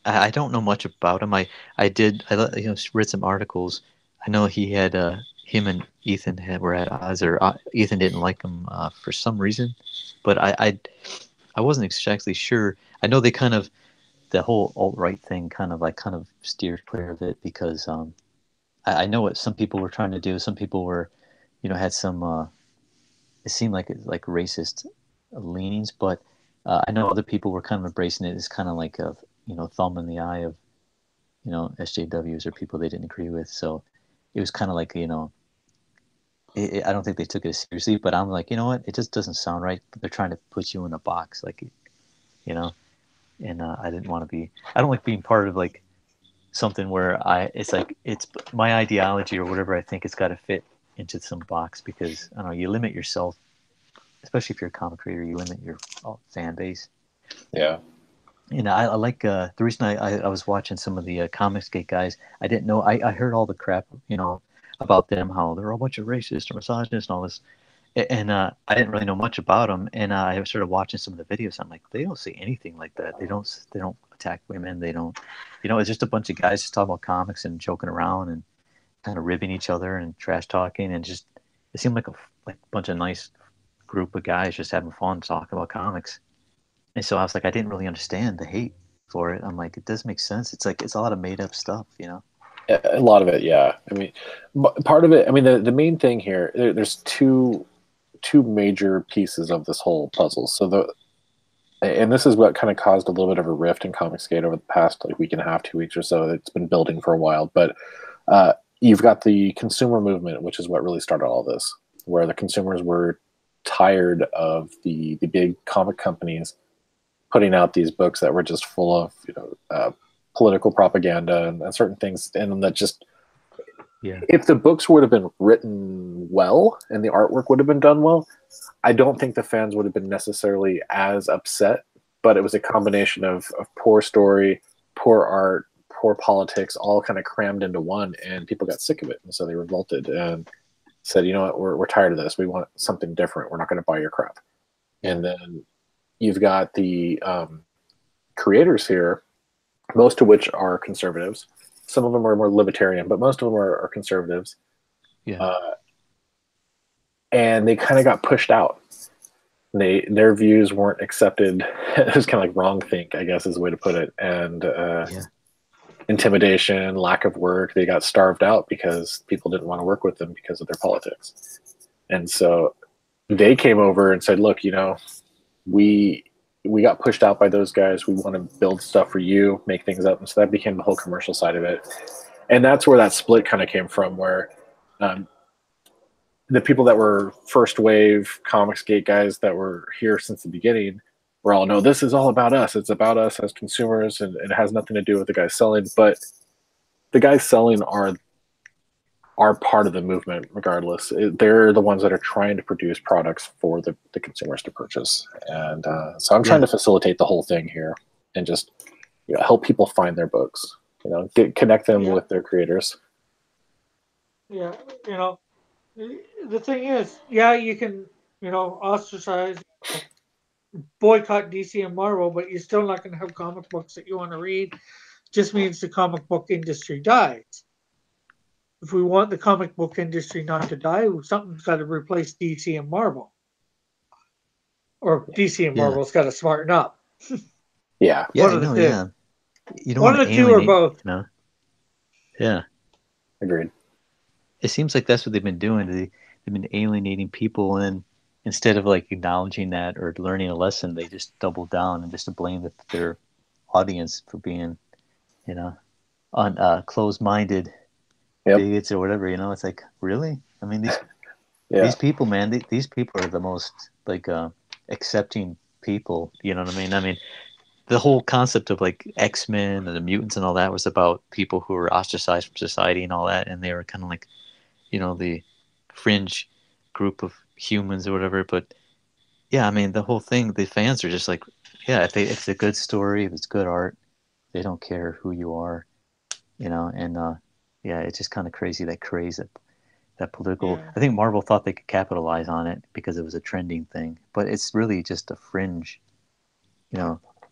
I don't know much about him. I read some articles. I know he had him and Ethan were at odds, or Ethan didn't like him for some reason, but I wasn't exactly sure. I know they kind of the whole alt-right thing kind of steered clear of it because I know what some people were trying to do. Some people were, had some. It seemed like racist leanings, but I know other people were kind of embracing it as kind of like a thumb in the eye of SJWs or people they didn't agree with. So it was kind of like I don't think they took it as seriously, but I'm like, you know what? It just doesn't sound right. They're trying to put you in a box, like, and I didn't want to be. I don't like being part of like something where it's like it's my ideology or whatever I think it's got to fit into some box because I don't know. You limit yourself, especially if you're a comic creator. You limit your fan base. yeah. I like the reason I was watching some of the Comicsgate guys. I didn't know. I heard all the crap about them, how they're a bunch of racists or misogynists and all this, and I didn't really know much about them. And I started watching some of the videos. I'm like, they don't say anything like that. They don't attack women. They don't, it's just a bunch of guys just talking about comics and joking around and kind of ribbing each other and trash talking and just it seemed like a bunch of nice group of guys just having fun talking about comics. And so I was like, I didn't really understand the hate for it. I'm like, it does make sense. It's like it's a lot of made up stuff. A lot of it, yeah. I mean, part of it. I mean, the main thing here. There's two major pieces of this whole puzzle. So and this is what kind of caused a little bit of a rift in Comicsgate over the past week and a half, 2 weeks or so. It's been building for a while, but you've got the consumer movement, which is what really started all this, where the consumers were tired of the big comic companies putting out these books that were just full of political propaganda and certain things, and that just if the books would have been written well and the artwork would have been done well, I don't think the fans would have been necessarily as upset. But it was a combination of poor story, poor art, poor politics, all kind of crammed into one, and people got sick of it, and so they revolted and said, you know what, we're tired of this. We want something different. We're not going to buy your crap. And then you've got the creators here, most of which are conservatives. Some of them are more libertarian, but most of them are conservatives. Yeah. And they kind of got pushed out. Their views weren't accepted. It was kind of like wrongthink, I guess is the way to put it. And intimidation, lack of work. They got starved out because people didn't want to work with them because of their politics. And so they came over and said, look, we we got pushed out by those guys. We want to build stuff for you, make things up, and so that became the whole commercial side of it. And that's where that split kind of came from, where the people that were first wave Comicsgate guys that were here since the beginning were all, no, this is all about us. It's about us as consumers, and it has nothing to do with the guys selling. But the guys selling are part of the movement regardless. They're the ones that are trying to produce products for the consumers to purchase. And so I'm trying to facilitate the whole thing here and just help people find their books, connect them with their creators. Yeah, the thing is, you can, ostracize, boycott DC and Marvel, but you're still not going to have comic books that you want to read. Just means the comic book industry dies. If we want the comic book industry not to die, something's got to replace DC and Marvel. Or DC and Marvel's got to smarten up. Yeah. Yeah, One of the two. yeah. You don't One want of to the two or alienate, both. Yeah. Agreed. It seems like that's what they've been doing. They've been alienating people, and instead of like acknowledging that or learning a lesson, they just double down and just blame their audience for being, closed-minded bigots or whatever. It's like, really? I mean, these people, man, these people are the most like accepting people. You know what I mean? I mean, the whole concept of like X-Men and the mutants and all that was about people who were ostracized from society and all that, and they were kind of like, the fringe group of humans or whatever. But yeah, I mean, the whole thing, the fans are just like, yeah, if it's a good story, if it's good art, they don't care who you are, and yeah, it's just kind of crazy, that craze, that political. I think Marvel thought they could capitalize on it because it was a trending thing, but it's really just a fringe,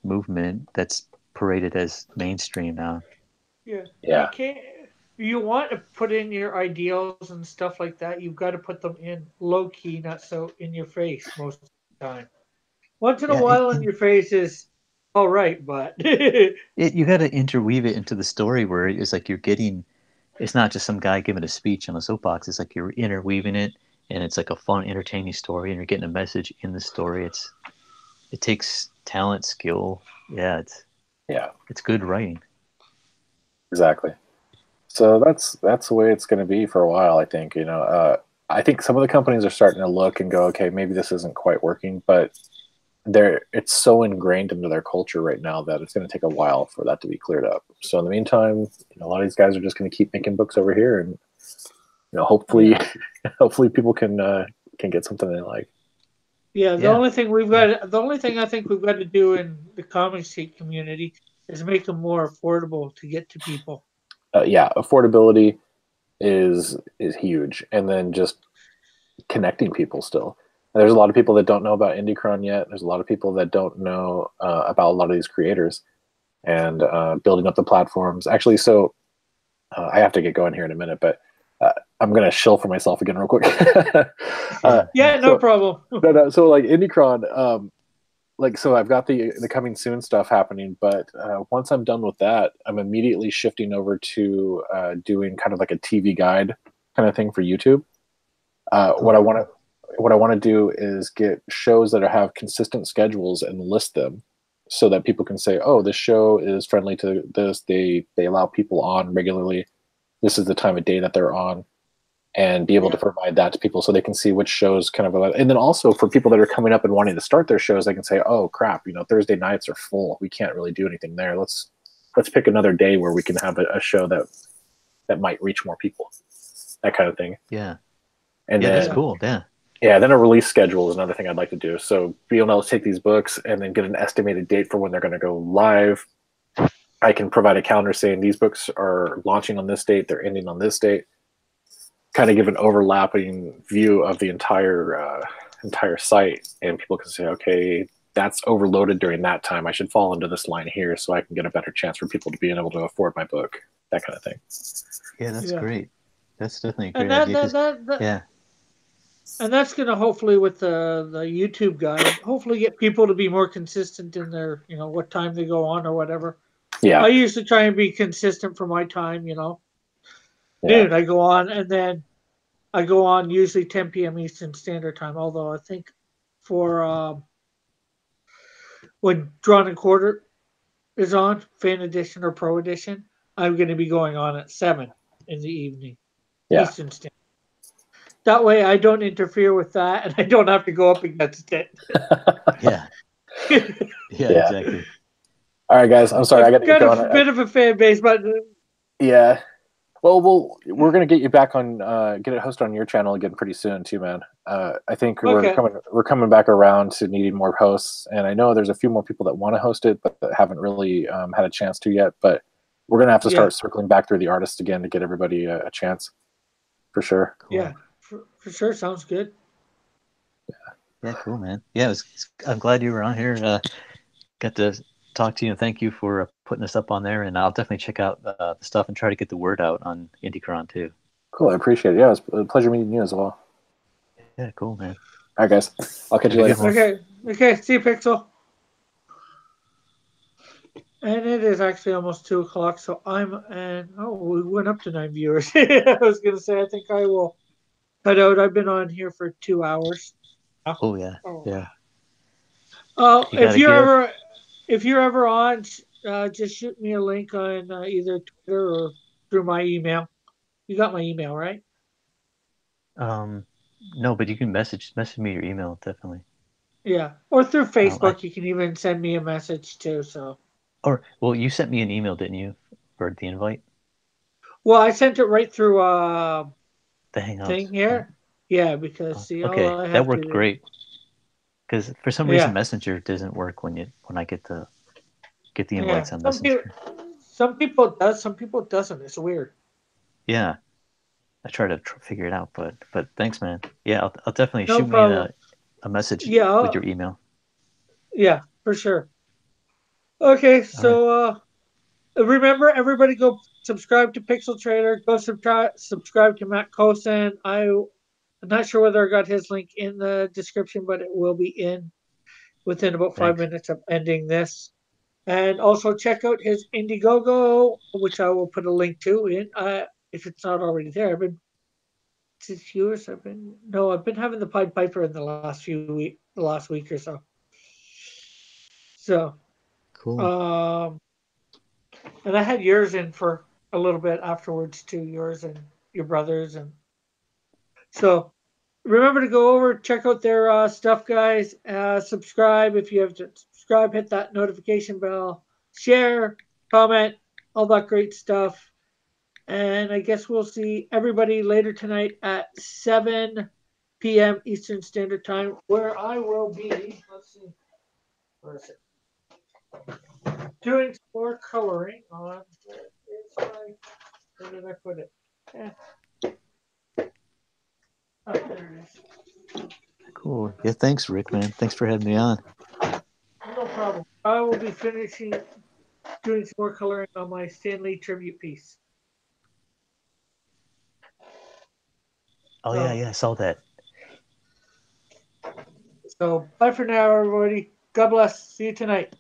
movement that's paraded as mainstream now. Yeah. Yeah. You want to put in your ideals and stuff like that, you've got to put them in low key, not so in your face most of the time. Once in a while in your face is all right, but you got to interweave it into the story where it's like it's not just some guy giving a speech on a soapbox. It's like you're interweaving it, and it's like a fun, entertaining story, and you're getting a message in the story. It takes talent, skill. Yeah, it's good writing. Exactly. So that's the way it's going to be for a while, I think. I think some of the companies are starting to look and go, okay, maybe this isn't quite working, but it's so ingrained into their culture right now that it's going to take a while for that to be cleared up. So in the meantime, a lot of these guys are just going to keep making books over here, and hopefully, hopefully people can get something they like. Yeah, the only thing I think we've got to do in the Comicsgate community is make them more affordable to get to people. Affordability is huge, and then just connecting people still. There's a lot of people that don't know about IndieCron yet. There's a lot of people that don't know about a lot of these creators, and building up the platforms. Actually, so I have to get going here in a minute, but I'm going to shill for myself again real quick. No problem. So like IndieCron, so I've got the coming soon stuff happening, but once I'm done with that, I'm immediately shifting over to doing kind of like a TV guide kind of thing for YouTube. What I want to do is get shows that have consistent schedules and list them so that people can say, oh, this show is friendly to this. They allow people on regularly. This is the time of day that they're on, and be able to provide that to people so they can see which shows kind of, and then also for people that are coming up and wanting to start their shows, they can say, oh crap, Thursday nights are full. We can't really do anything there. Let's pick another day where we can have a show that might reach more people, that kind of thing. Yeah. And that's cool. Yeah. Yeah, then a release schedule is another thing I'd like to do. So being able to take these books and then get an estimated date for when they're going to go live. I can provide a calendar saying these books are launching on this date, they're ending on this date. Kind of give an overlapping view of the entire site, and people can say, okay, that's overloaded during that time. I should fall into this line here so I can get a better chance for people to being able to afford my book, that kind of thing. Yeah, that's great. That's definitely a great idea. And that's going to hopefully, with the YouTube guide, hopefully get people to be more consistent in their, what time they go on or whatever. Yeah. I usually try and be consistent for my time, Noon I go on, and then I go on usually 10 p.m. Eastern Standard Time. Although I think for when Drawn and Quarter is on, Fan Edition or Pro Edition, I'm going to be going on at 7 in the evening, Yeah. Eastern Standard. That way I don't interfere with that and I don't have to go up against it. Yeah. Yeah, Yeah. exactly. All right, guys. I'm sorry. I got to get Got going. a bit of a fan base, but Yeah. Well, we're gonna get you back on, get it hosted on your channel again pretty soon too, man. I think Okay. we're coming back around to needing more hosts, and I know there's a few more people that want to host it, but that haven't really had a chance to yet. But we're gonna have to start circling back through the artists again to get everybody a chance, for sure. Cool. Yeah, for sure. Sounds good. Yeah, cool, man. Yeah, I'm glad you were on here. Got to talk to you, and thank you for putting us up on there. And I'll definitely check out the stuff and try to get the word out on IndieCron too. Cool. I appreciate it. Yeah, it was a pleasure meeting you as well. Yeah, cool, man. All right, guys. I'll catch you Have a later. good one. Okay. See you, Pixel. And it is actually almost 2 o'clock, so we went up to 9 viewers. I was gonna say I think I will cut out. I've been on here for 2 hours. Oh yeah, yeah. You If gotta you're ever on, just shoot me a link on either Twitter or through my email. You got my email, right? No, but you can message me your email, definitely. Yeah, or through I Facebook. You can even send me a message too. So, well, you sent me an email, didn't you, for the invite? well, I sent it right through The Hangouts. thing here. Yeah, because see, all Okay, I that have worked to great. Because for some reason, Messenger doesn't work when I get the invites on Messenger. Some people it does, some people it doesn't. It's weird. Yeah, I try to figure it out, but thanks, man. Yeah, I'll definitely No shoot me problem. a message Yeah, with your email. yeah, for sure. Okay, All right. so remember, everybody go subscribe to Pixel Trader. Go subscribe to Matt Cosin. I'm not sure whether I got his link in the description, but it will be in within about 5 minutes of ending this. And also check out his Indiegogo, which I will put a link to in if it's not already there. I've been 6 years. I've been having the Pied Piper in the last week or so. So, Cool. and I had yours in for a little bit afterwards too. Yours and your brothers, and so remember to go over, check out their stuff, guys. Subscribe if you have to subscribe. Hit that notification bell. Share, comment, all that great stuff. And I guess we'll see everybody later tonight at 7 p.m. Eastern Standard Time, where I will be. Let's see. Where is it? Doing some more coloring on. Where did I put it? Oh, there it is. Cool. Yeah, thanks, Rick, man. Thanks for having me on. No problem. I will be doing some more coloring on my Stanley tribute piece. Oh, yeah, I saw that. So bye for now, everybody. God bless. See you tonight.